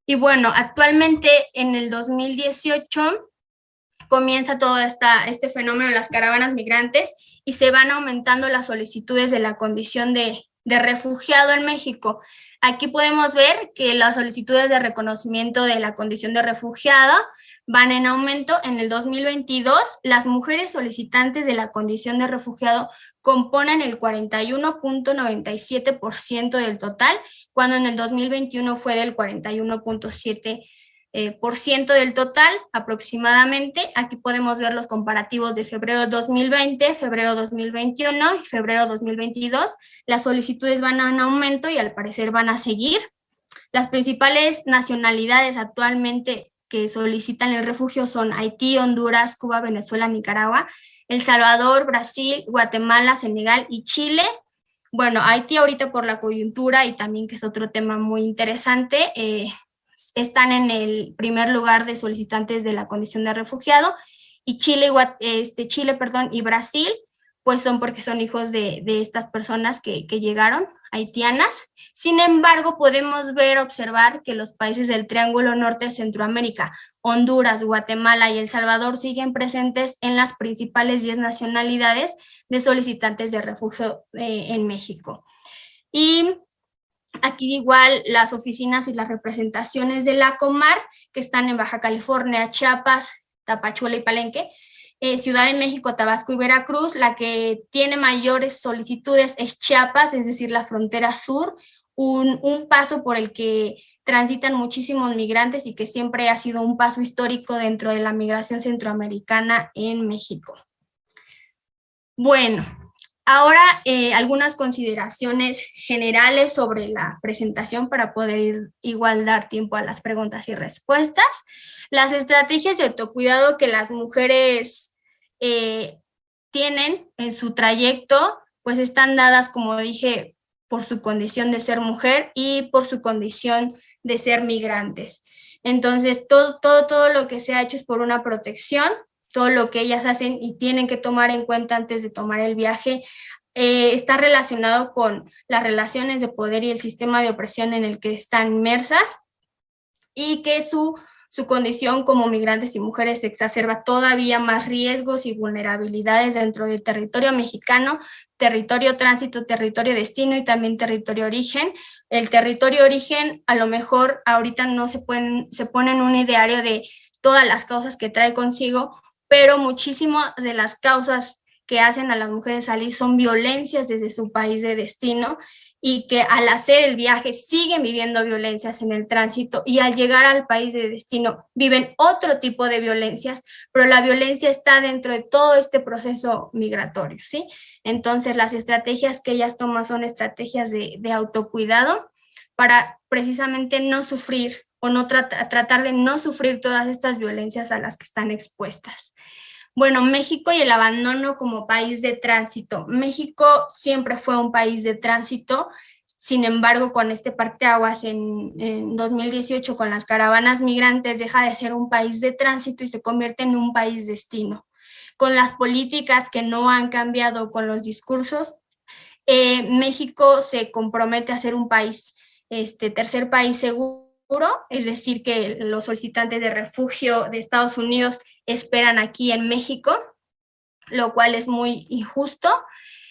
Y bueno, actualmente en el 2018 comienza todo este fenómeno de las caravanas migrantes y se van aumentando las solicitudes de la condición de refugiado en México. Aquí podemos ver que las solicitudes de reconocimiento de la condición de refugiada van en aumento. En el 2022, las mujeres solicitantes de la condición de refugiado componen el 41.97% del total, cuando en el 2021 fue del 41.7% del total aproximadamente. Aquí podemos ver los comparativos de febrero 2020, febrero 2021 y febrero 2022. Las solicitudes van en aumento y al parecer van a seguir. Las principales nacionalidades actualmente que solicitan el refugio son Haití, Honduras, Cuba, Venezuela, Nicaragua, El Salvador, Brasil, Guatemala, Senegal y Chile. Bueno, Haití ahorita por la coyuntura y también que es otro tema muy interesante, están en el primer lugar de solicitantes de la condición de refugiado, y Chile, y Brasil, pues son porque son hijos de estas personas que llegaron, haitianas. Sin embargo, podemos observar que los países del Triángulo Norte de Centroamérica, Honduras, Guatemala y El Salvador, siguen presentes en las principales 10 nacionalidades de solicitantes de refugio en México. Y aquí igual las oficinas y las representaciones de la Comar, que están en Baja California, Chiapas, Tapachula y Palenque, Ciudad de México, Tabasco y Veracruz. La que tiene mayores solicitudes es Chiapas, es decir, la frontera sur, un paso por el que transitan muchísimos migrantes y que siempre ha sido un paso histórico dentro de la migración centroamericana en México. Bueno, ahora algunas consideraciones generales sobre la presentación para poder igual dar tiempo a las preguntas y respuestas. Las estrategias de autocuidado que las mujeres tienen en su trayecto, pues están dadas, como dije, por su condición de ser mujer y por su condición de ser migrantes. Entonces, todo lo que se ha hecho es por una protección. Todo lo que ellas hacen y tienen que tomar en cuenta antes de tomar el viaje está relacionado con las relaciones de poder y el sistema de opresión en el que están inmersas, y que su condición como migrantes y mujeres exacerba todavía más riesgos y vulnerabilidades dentro del territorio mexicano, territorio tránsito, territorio destino y también territorio origen. El territorio origen, a lo mejor ahorita no se pone en un ideario de todas las causas que trae consigo, pero muchísimas de las causas que hacen a las mujeres salir son violencias desde su país de destino, y que al hacer el viaje siguen viviendo violencias en el tránsito, y al llegar al país de destino viven otro tipo de violencias, pero la violencia está dentro de todo este proceso migratorio, ¿sí? Entonces las estrategias que ellas toman son estrategias de autocuidado para precisamente no sufrir o no tratar de no sufrir todas estas violencias a las que están expuestas. Bueno, México y el abandono como país de tránsito. México siempre fue un país de tránsito. Sin embargo, con este parteaguas en 2018 con las caravanas migrantes, deja de ser un país de tránsito y se convierte en un país destino. Con las políticas que no han cambiado, con los discursos, México se compromete a ser un país, tercer país seguro, es decir, que los solicitantes de refugio de Estados Unidos esperan aquí en México, lo cual es muy injusto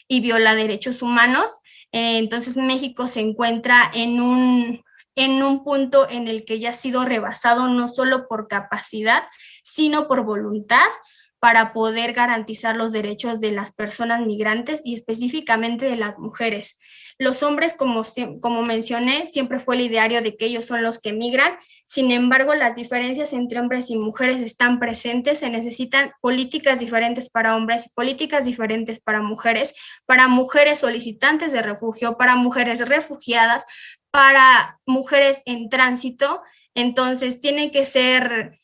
y viola derechos humanos. Entonces México se encuentra en un punto en el que ya ha sido rebasado no solo por capacidad, sino por voluntad, para poder garantizar los derechos de las personas migrantes y específicamente de las mujeres. Los hombres, como mencioné, siempre fue el ideario de que ellos son los que migran. Sin embargo, las diferencias entre hombres y mujeres están presentes. Se necesitan políticas diferentes para hombres, políticas diferentes para mujeres solicitantes de refugio, para mujeres refugiadas, para mujeres en tránsito. Entonces, tienen que ser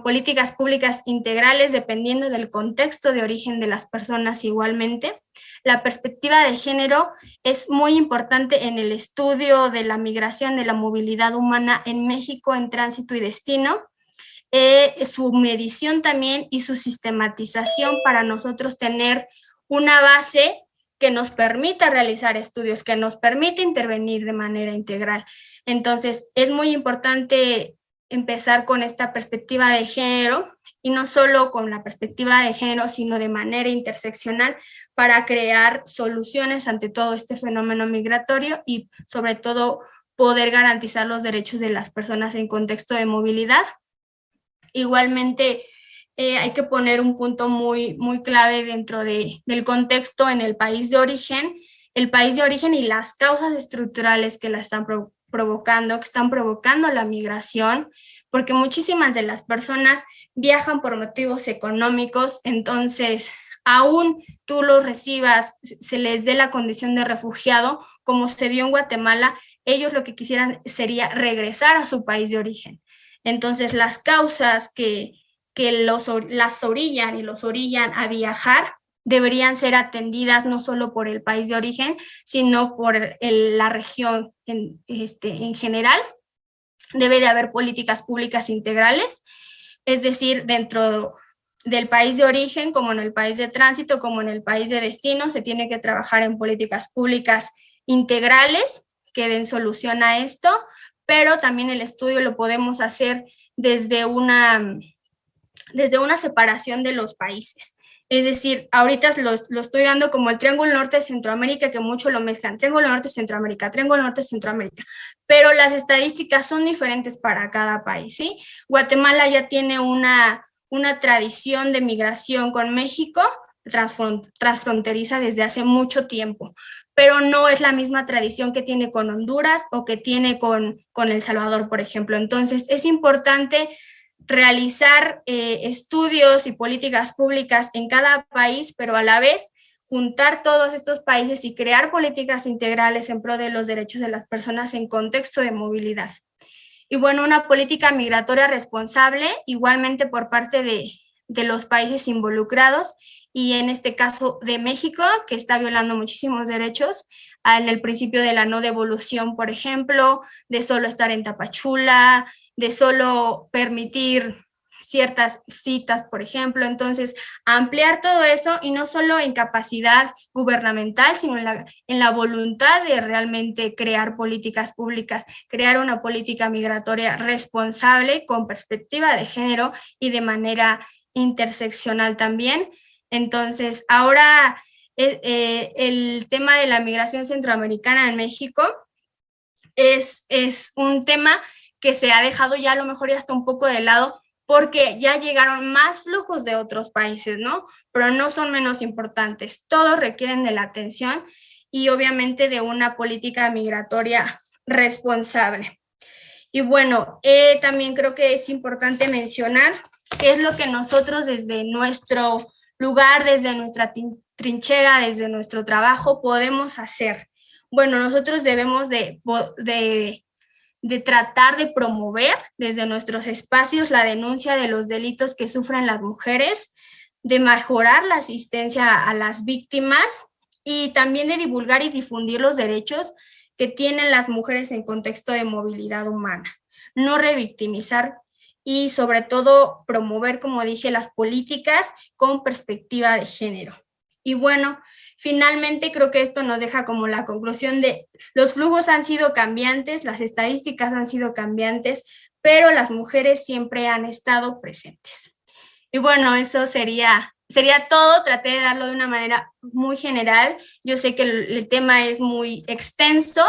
políticas públicas integrales dependiendo del contexto de origen de las personas igualmente. La perspectiva de género es muy importante en el estudio de la migración, de la movilidad humana en México en tránsito y destino. Su medición también y su sistematización para nosotros tener una base que nos permita realizar estudios, que nos permita intervenir de manera integral. Entonces, es muy importante empezar con esta perspectiva de género, y no solo con la perspectiva de género, sino de manera interseccional, para crear soluciones ante todo este fenómeno migratorio y sobre todo poder garantizar los derechos de las personas en contexto de movilidad. Igualmente, hay que poner un punto muy, muy clave dentro del contexto en el país de origen y las causas estructurales que la están provocando, que están provocando la migración, porque muchísimas de las personas viajan por motivos económicos. Entonces, aún tú los recibas, se les dé la condición de refugiado, como se dio en Guatemala, ellos lo que quisieran sería regresar a su país de origen. Entonces, las causas que las orillan y los orillan a viajar deberían ser atendidas no solo por el país de origen, sino por la región en general. debe de haber políticas públicas integrales, es decir, dentro del país de origen, como en el país de tránsito, como en el país de destino, se tiene que trabajar en políticas públicas integrales que den solución a esto, pero también el estudio lo podemos hacer desde una separación de los países. Es decir, ahorita lo estoy dando como el Triángulo Norte de Centroamérica, que mucho lo mezclan, Triángulo Norte de Centroamérica, Triángulo Norte de Centroamérica, pero las estadísticas son diferentes para cada país, ¿sí? Guatemala ya tiene una tradición de migración con México transfronteriza desde hace mucho tiempo, pero no es la misma tradición que tiene con Honduras o que tiene con El Salvador, por ejemplo. Entonces, es importante realizar estudios y políticas públicas en cada país, pero a la vez juntar todos estos países y crear políticas integrales en pro de los derechos de las personas en contexto de movilidad. Y bueno, una política migratoria responsable, igualmente por parte de los países involucrados, y en este caso de México, que está violando muchísimos derechos, en el principio de la no devolución, por ejemplo, de solo estar en Tapachula, de solo permitir ciertas citas, por ejemplo. Entonces, ampliar todo eso, y no solo en capacidad gubernamental, sino en la voluntad de realmente crear políticas públicas, crear una política migratoria responsable con perspectiva de género y de manera interseccional también. Entonces, ahora el tema de la migración centroamericana en México es un tema que se ha dejado ya a lo mejor ya hasta un poco de lado, porque ya llegaron más flujos de otros países, ¿no? Pero no son menos importantes. Todos requieren de la atención y obviamente de una política migratoria responsable. Y bueno, también creo que es importante mencionar qué es lo que nosotros desde nuestro lugar, desde nuestra trinchera, desde nuestro trabajo podemos hacer. Bueno, nosotros debemos de tratar de promover desde nuestros espacios la denuncia de los delitos que sufren las mujeres, de mejorar la asistencia a las víctimas y también de divulgar y difundir los derechos que tienen las mujeres en contexto de movilidad humana. No revictimizar y sobre todo promover, como dije, las políticas con perspectiva de género. Y bueno, finalmente creo que esto nos deja como la conclusión de los flujos han sido cambiantes, las estadísticas han sido cambiantes, pero las mujeres siempre han estado presentes. Y bueno, eso sería todo. Traté de darlo de una manera muy general. Yo sé que el tema es muy extenso,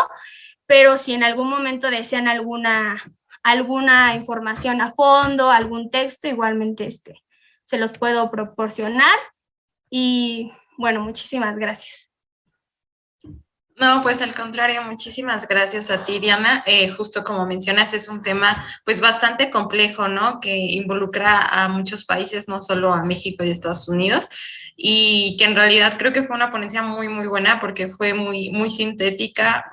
pero si en algún momento desean alguna información a fondo, algún texto, igualmente se los puedo proporcionar. Y bueno, muchísimas gracias. No, pues al contrario, muchísimas gracias a ti, Diana. Justo como mencionas, es un tema pues bastante complejo, ¿no? Que involucra a muchos países, no solo a México y Estados Unidos, y que en realidad creo que fue una ponencia muy, muy buena porque fue muy, muy sintética.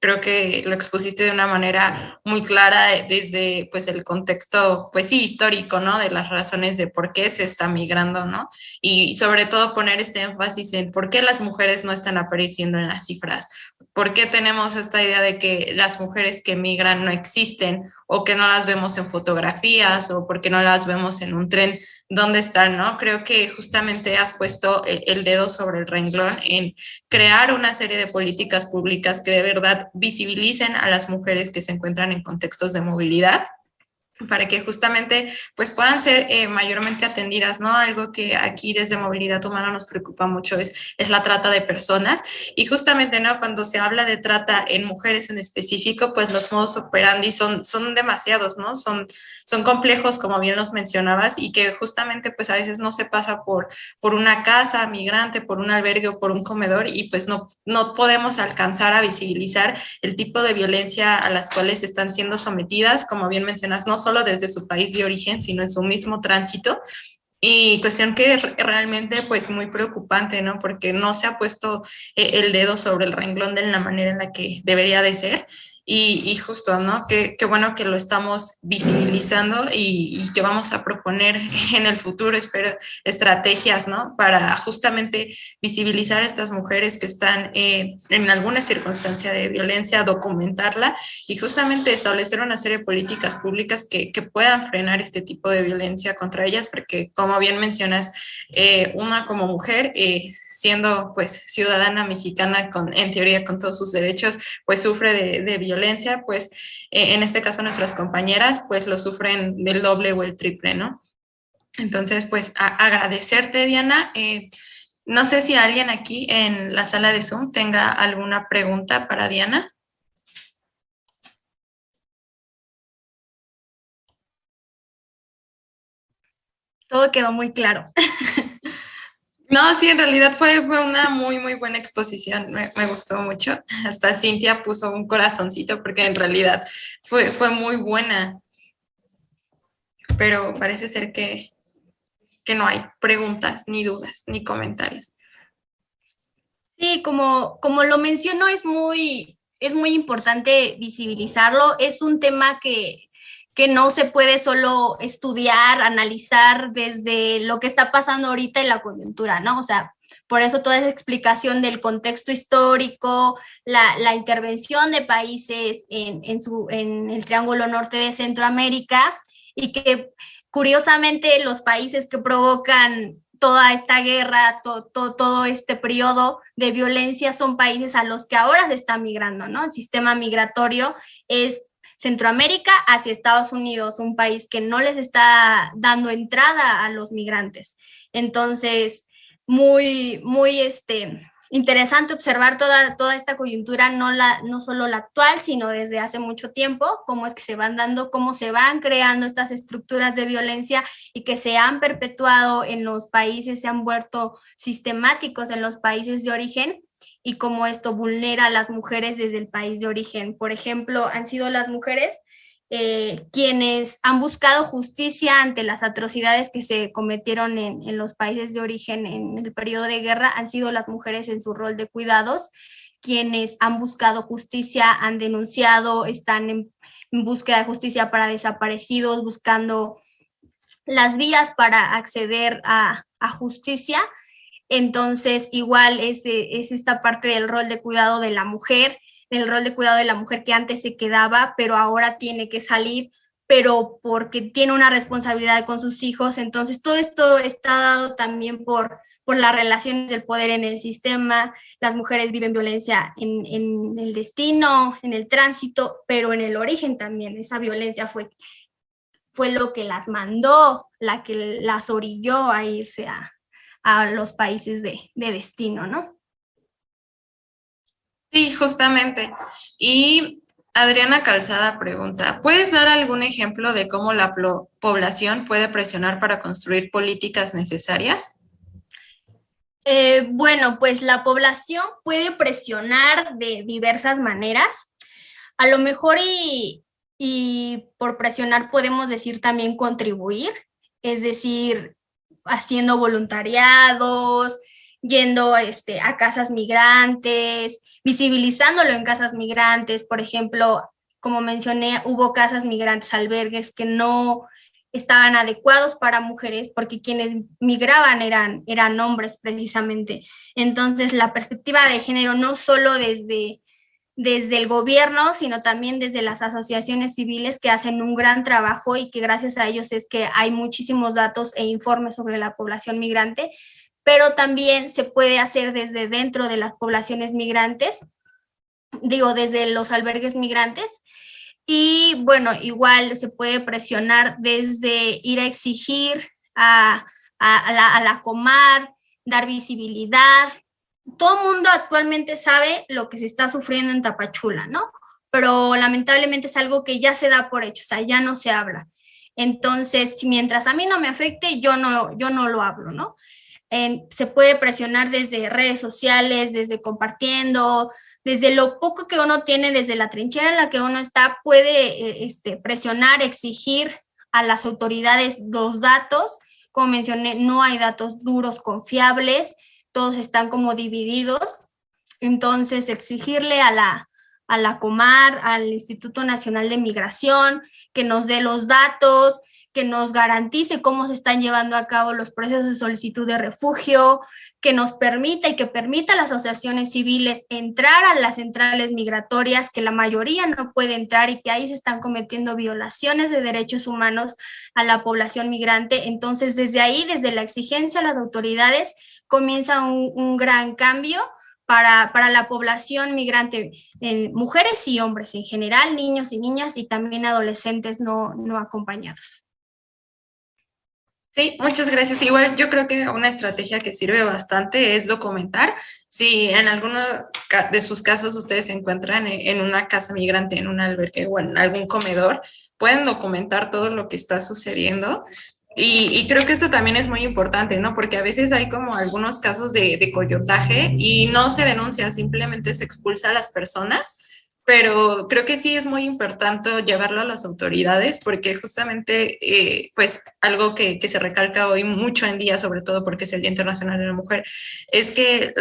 Creo que lo expusiste de una manera muy clara desde pues el contexto, pues sí, histórico, ¿no? De las razones de por qué se está migrando, ¿no? Y sobre todo poner este énfasis en por qué las mujeres no están apareciendo en las cifras, por qué tenemos esta idea de que las mujeres que migran no existen o que no las vemos en fotografías o porque no las vemos en un tren. ¿Dónde están, no? Creo que justamente has puesto el dedo sobre el renglón en crear una serie de políticas públicas que de verdad visibilicen a las mujeres que se encuentran en contextos de movilidad, para que justamente pues puedan ser mayormente atendidas, ¿no? Algo que aquí desde Movilidad Humana nos preocupa mucho es la trata de personas, y justamente, ¿no? Cuando se habla de trata en mujeres en específico, pues los modus operandi son demasiados, ¿no? Son complejos, como bien los mencionabas, y que justamente pues a veces no se pasa por una casa migrante, por un albergue o por un comedor, y pues no podemos alcanzar a visibilizar el tipo de violencia a las cuales están siendo sometidas, como bien mencionas, no solo desde su país de origen, sino en su mismo tránsito. Y cuestión que realmente pues muy preocupante, ¿no? Porque no se ha puesto el dedo sobre el renglón de la manera en la que debería de ser. Y justo, ¿no? Qué bueno que lo estamos visibilizando y que vamos a proponer en el futuro, espero, estrategias, ¿no? Para justamente visibilizar a estas mujeres que están en alguna circunstancia de violencia, documentarla y justamente establecer una serie de políticas públicas que puedan frenar este tipo de violencia contra ellas, porque como bien mencionas, una como mujer, siendo pues ciudadana mexicana en teoría con todos sus derechos, pues sufre de violencia, pues en este caso nuestras compañeras pues lo sufren del doble o el triple, ¿no? Entonces pues agradecerte, Diana. No sé si alguien aquí en la sala de Zoom tenga alguna pregunta para Diana. Todo quedó muy claro. No, sí, en realidad fue una muy buena exposición, me gustó mucho. Hasta Cintia puso un corazoncito porque en realidad fue muy buena, pero parece ser que no hay preguntas, ni dudas, ni comentarios. Sí, como lo menciono, es muy importante visibilizarlo. Es un tema que no se puede solo estudiar, analizar desde lo que está pasando ahorita en la coyuntura, ¿no? O sea, por eso toda esa explicación del contexto histórico, la intervención de países en el Triángulo Norte de Centroamérica y que curiosamente los países que provocan toda esta guerra, todo este periodo de violencia son países a los que ahora se está migrando, ¿no? El sistema migratorio es Centroamérica hacia Estados Unidos, un país que no les está dando entrada a los migrantes. Entonces, muy interesante observar toda esta coyuntura, no solo la actual, sino desde hace mucho tiempo, cómo es que se van dando, cómo se van creando estas estructuras de violencia y que se han perpetuado en los países, se han vuelto sistemáticos en los países de origen y cómo esto vulnera a las mujeres desde el país de origen. Por ejemplo, han sido las mujeres quienes han buscado justicia ante las atrocidades que se cometieron en los países de origen en el periodo de guerra, han sido las mujeres en su rol de cuidados, quienes han buscado justicia, han denunciado, están en búsqueda de justicia para desaparecidos, buscando las vías para acceder a justicia. Entonces, igual es esta parte del rol de cuidado de la mujer, el rol de cuidado de la mujer que antes se quedaba, pero ahora tiene que salir, pero porque tiene una responsabilidad con sus hijos. Entonces, todo esto está dado también por las relaciones del poder en el sistema. Las mujeres viven violencia en el destino, en el tránsito, pero en el origen también. Esa violencia fue lo que las mandó, la que las orilló a irse a los países de destino, ¿no? Sí, justamente. Y Adriana Calzada pregunta, ¿puedes dar algún ejemplo de cómo la población puede presionar para construir políticas necesarias? Bueno, pues la población puede presionar de diversas maneras. A lo mejor y por presionar podemos decir también contribuir, es decir, haciendo voluntariados, yendo a casas migrantes, visibilizándolo en casas migrantes. Por ejemplo, como mencioné, hubo casas migrantes, albergues que no estaban adecuados para mujeres porque quienes migraban eran hombres precisamente. Entonces, la perspectiva de género no solo desde el gobierno, sino también desde las asociaciones civiles que hacen un gran trabajo y que gracias a ellos es que hay muchísimos datos e informes sobre la población migrante, pero también se puede hacer desde dentro de las poblaciones migrantes, digo, desde los albergues migrantes. Y bueno, igual se puede presionar desde ir a exigir a la Comar, dar visibilidad. Todo el mundo actualmente sabe lo que se está sufriendo en Tapachula, ¿no? Pero lamentablemente es algo que ya se da por hecho, o sea, ya no se habla. Entonces, mientras a mí no me afecte, yo no lo hablo, ¿no? Se puede presionar desde redes sociales, desde compartiendo, desde lo poco que uno tiene, desde la trinchera en la que uno está, puede presionar, exigir a las autoridades los datos. Como mencioné, no hay datos duros, confiables, todos están como divididos. Entonces, exigirle a a la Comar, al Instituto Nacional de Migración, que nos dé los datos, que nos garantice cómo se están llevando a cabo los procesos de solicitud de refugio, que nos permita y que permita a las asociaciones civiles entrar a las centrales migratorias, que la mayoría no puede entrar y que ahí se están cometiendo violaciones de derechos humanos a la población migrante. Entonces, desde ahí, desde la exigencia a las autoridades, comienza un gran cambio para la población migrante, mujeres y hombres en general, niños y niñas y también adolescentes no acompañados. Sí, muchas gracias. Igual yo creo que una estrategia que sirve bastante es documentar. Si en alguno de sus casos ustedes se encuentran en una casa migrante, en un albergue o en algún comedor, pueden documentar todo lo que está sucediendo. Y creo que esto también es muy importante, ¿no? Porque a veces hay como algunos casos de coyotaje y no se denuncia, simplemente se expulsa a las personas, pero creo que sí es muy importante llevarlo a las autoridades porque justamente, pues, algo que se recalca hoy mucho en día, sobre todo porque es el Día Internacional de la Mujer, es que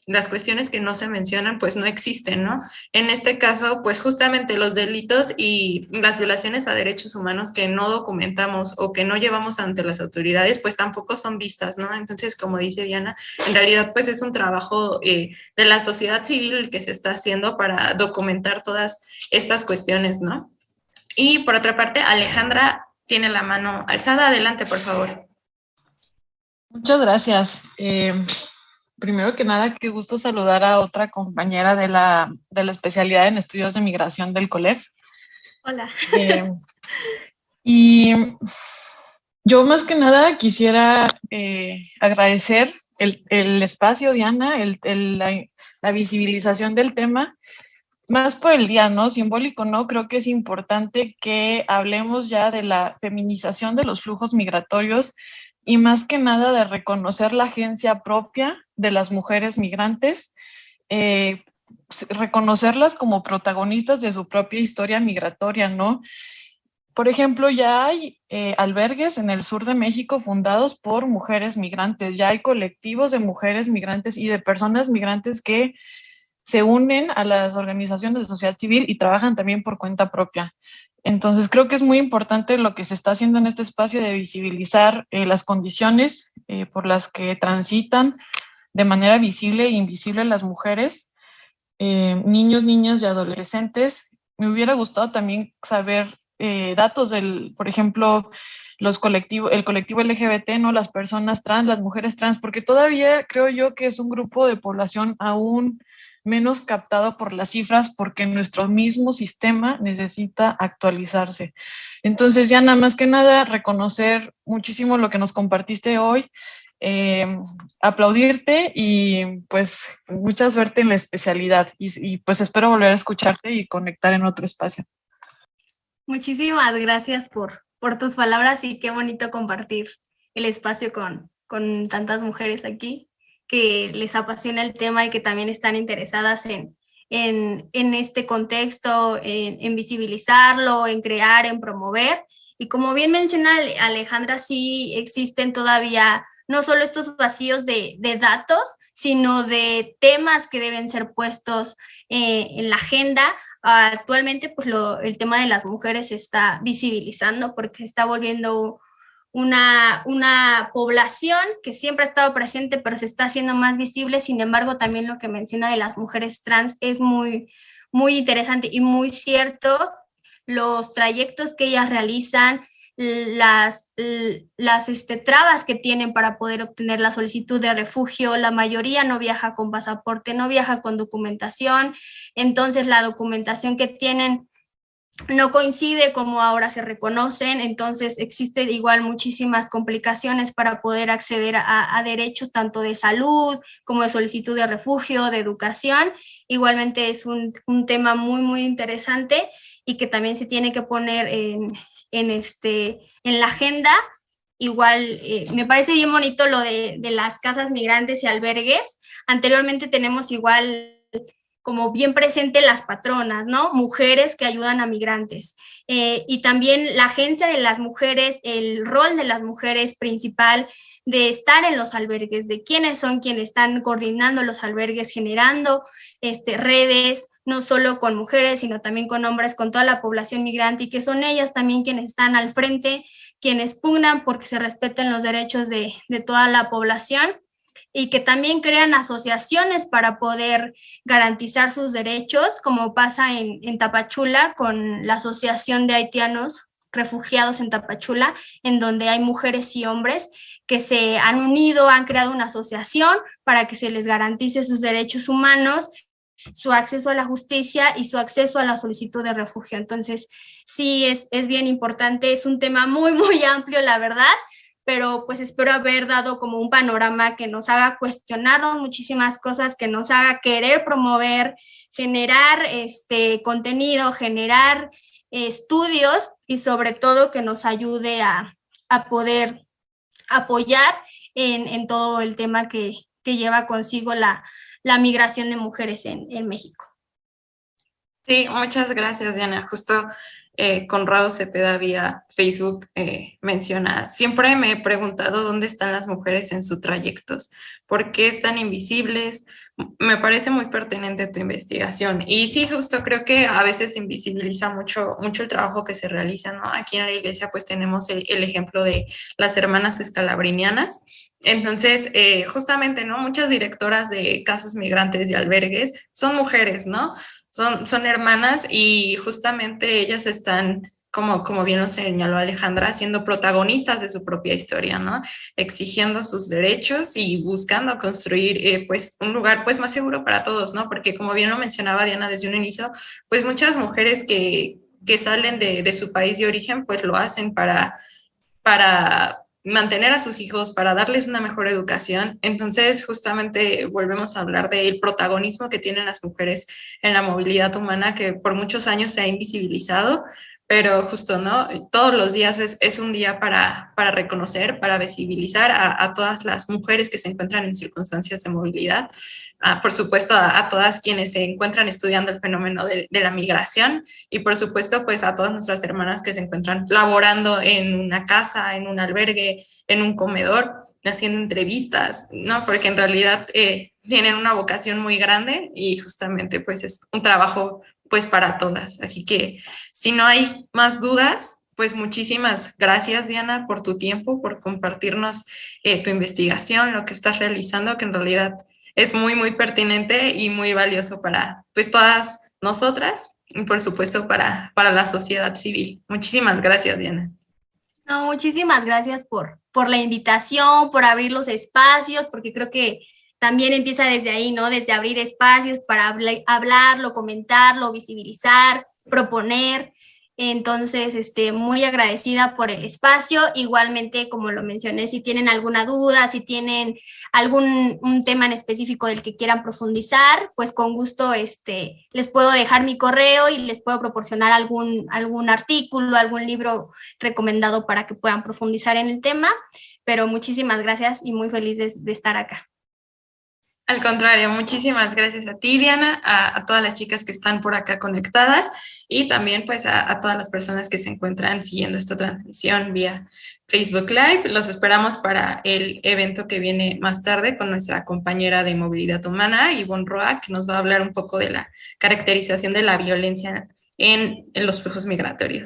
las cuestiones que no se mencionan, pues no existen, ¿no? En este caso, pues justamente los delitos y las violaciones a derechos humanos que no documentamos o que no llevamos ante las autoridades, pues tampoco son vistas, ¿no? Entonces, como dice Diana, en realidad, pues es un trabajo de la sociedad civil el que se está haciendo para documentar todas estas cuestiones, ¿no? Y por otra parte, Alejandra tiene la mano alzada. Adelante, por favor. Muchas gracias. Primero que nada, qué gusto saludar a otra compañera de la especialidad en estudios de migración del COLEF. Hola. Y yo más que nada quisiera agradecer el espacio, Diana, la visibilización del tema, más por el día, ¿no? Simbólico, ¿no? Creo que es importante que hablemos ya de la feminización de los flujos migratorios y más que nada de reconocer la agencia propia de las mujeres migrantes, reconocerlas como protagonistas de su propia historia migratoria, ¿no? Por ejemplo, ya hay albergues en el sur de México fundados por mujeres migrantes, ya hay colectivos de mujeres migrantes y de personas migrantes que se unen a las organizaciones de sociedad civil y trabajan también por cuenta propia. Entonces, creo que es muy importante lo que se está haciendo en este espacio de visibilizar las condiciones por las que transitan de manera visible e invisible las mujeres, niños, niñas y adolescentes. Me hubiera gustado también saber datos por ejemplo, el colectivo LGBT, ¿no? Las personas trans, las mujeres trans, porque todavía creo yo que es un grupo de población aún menos captado por las cifras porque nuestro mismo sistema necesita actualizarse. Entonces, ya nada más que nada, reconocer muchísimo lo que nos compartiste hoy, aplaudirte y pues mucha suerte en la especialidad y pues espero volver a escucharte y conectar en otro espacio. Muchísimas gracias por tus palabras y qué bonito compartir el espacio con tantas mujeres aquí que les apasiona el tema y que también están interesadas en este contexto, en visibilizarlo, en crear, en promover. Y como bien menciona Alejandra, sí existen todavía no solo estos vacíos de datos, sino de temas que deben ser puestos en la agenda. Actualmente, pues el tema de las mujeres se está visibilizando porque se está volviendo una población que siempre ha estado presente, pero se está haciendo más visible. Sin embargo, también lo que menciona de las mujeres trans es muy, muy interesante y muy cierto. Los trayectos que ellas realizan, las trabas que tienen para poder obtener la solicitud de refugio, la mayoría no viaja con pasaporte, no viaja con documentación, entonces la documentación que tienen no coincide como ahora se reconocen, entonces existen igual muchísimas complicaciones para poder acceder a derechos tanto de salud como de solicitud de refugio, de educación. Igualmente es un tema muy, muy interesante y que también se tiene que poner en la agenda. Igual me parece bien bonito lo de las casas migrantes y albergues. Anteriormente tenemos igual como bien presente las patronas, ¿no? Mujeres que ayudan a migrantes. Y también la agencia de las mujeres, el rol de las mujeres principal de estar en los albergues, de quiénes son quienes están coordinando los albergues, generando redes, no solo con mujeres, sino también con hombres, con toda la población migrante, y que son ellas también quienes están al frente, quienes pugnan porque se respeten los derechos de toda la población, y que también crean asociaciones para poder garantizar sus derechos, como pasa en Tapachula con la Asociación de Haitianos Refugiados en Tapachula, en donde hay mujeres y hombres que se han unido, han creado una asociación para que se les garantice sus derechos humanos, su acceso a la justicia y su acceso a la solicitud de refugio. Entonces, sí, es bien importante, es un tema muy, muy amplio, la verdad, pero pues espero haber dado como un panorama que nos haga cuestionarnos muchísimas cosas, que nos haga querer promover, generar contenido, generar estudios, y sobre todo que nos ayude a poder apoyar en todo el tema que lleva consigo la migración de mujeres en México. Sí, muchas gracias, Diana. Justo Conrado Cepeda vía Facebook menciona: siempre me he preguntado dónde están las mujeres en sus trayectos, por qué están invisibles. Me parece muy pertinente tu investigación. Y sí, justo creo que a veces se invisibiliza mucho el trabajo que se realiza, ¿no? Aquí en la iglesia pues tenemos el ejemplo de las hermanas escalabrinianas. Entonces, justamente, ¿no? Muchas directoras de casas migrantes y albergues son mujeres, ¿no? Son hermanas, y justamente ellas están, como bien lo señaló Alejandra, siendo protagonistas de su propia historia, ¿no? Exigiendo sus derechos y buscando construir pues un lugar pues más seguro para todos, ¿no? Porque como bien lo mencionaba Diana desde un inicio, pues muchas mujeres que salen de su país de origen pues lo hacen para mantener a sus hijos, para darles una mejor educación. Entonces, justamente volvemos a hablar del protagonismo que tienen las mujeres en la movilidad humana, que por muchos años se ha invisibilizado, pero justo, ¿no? Todos los días es un día para reconocer, para visibilizar a todas las mujeres que se encuentran en circunstancias de movilidad, por supuesto a todas quienes se encuentran estudiando el fenómeno de la migración, y por supuesto pues a todas nuestras hermanas que se encuentran laborando en una casa, en un albergue, en un comedor, haciendo entrevistas, ¿no? Porque en realidad tienen una vocación muy grande, y justamente pues es un trabajo pues para todas. Así que si no hay más dudas, pues muchísimas gracias, Diana, por tu tiempo, por compartirnos tu investigación, lo que estás realizando, que en realidad es muy, muy pertinente y muy valioso para pues todas nosotras, y por supuesto para la sociedad civil. Muchísimas gracias, Diana. No, muchísimas gracias por la invitación, por abrir los espacios, porque creo que también empieza desde ahí, ¿no? Desde abrir espacios para hablarlo, comentarlo, visibilizar, proponer. Entonces, muy agradecida por el espacio. Igualmente, como lo mencioné, si tienen alguna duda, si tienen un tema en específico del que quieran profundizar, pues con gusto les puedo dejar mi correo y les puedo proporcionar algún artículo, algún libro recomendado para que puedan profundizar en el tema. Pero muchísimas gracias y muy feliz de estar acá. Al contrario, muchísimas gracias a ti, Diana, a todas las chicas que están por acá conectadas, y también pues a todas las personas que se encuentran siguiendo esta transmisión vía Facebook Live. Los esperamos para el evento que viene más tarde con nuestra compañera de movilidad humana, Ivonne Roa, que nos va a hablar un poco de la caracterización de la violencia en los flujos migratorios.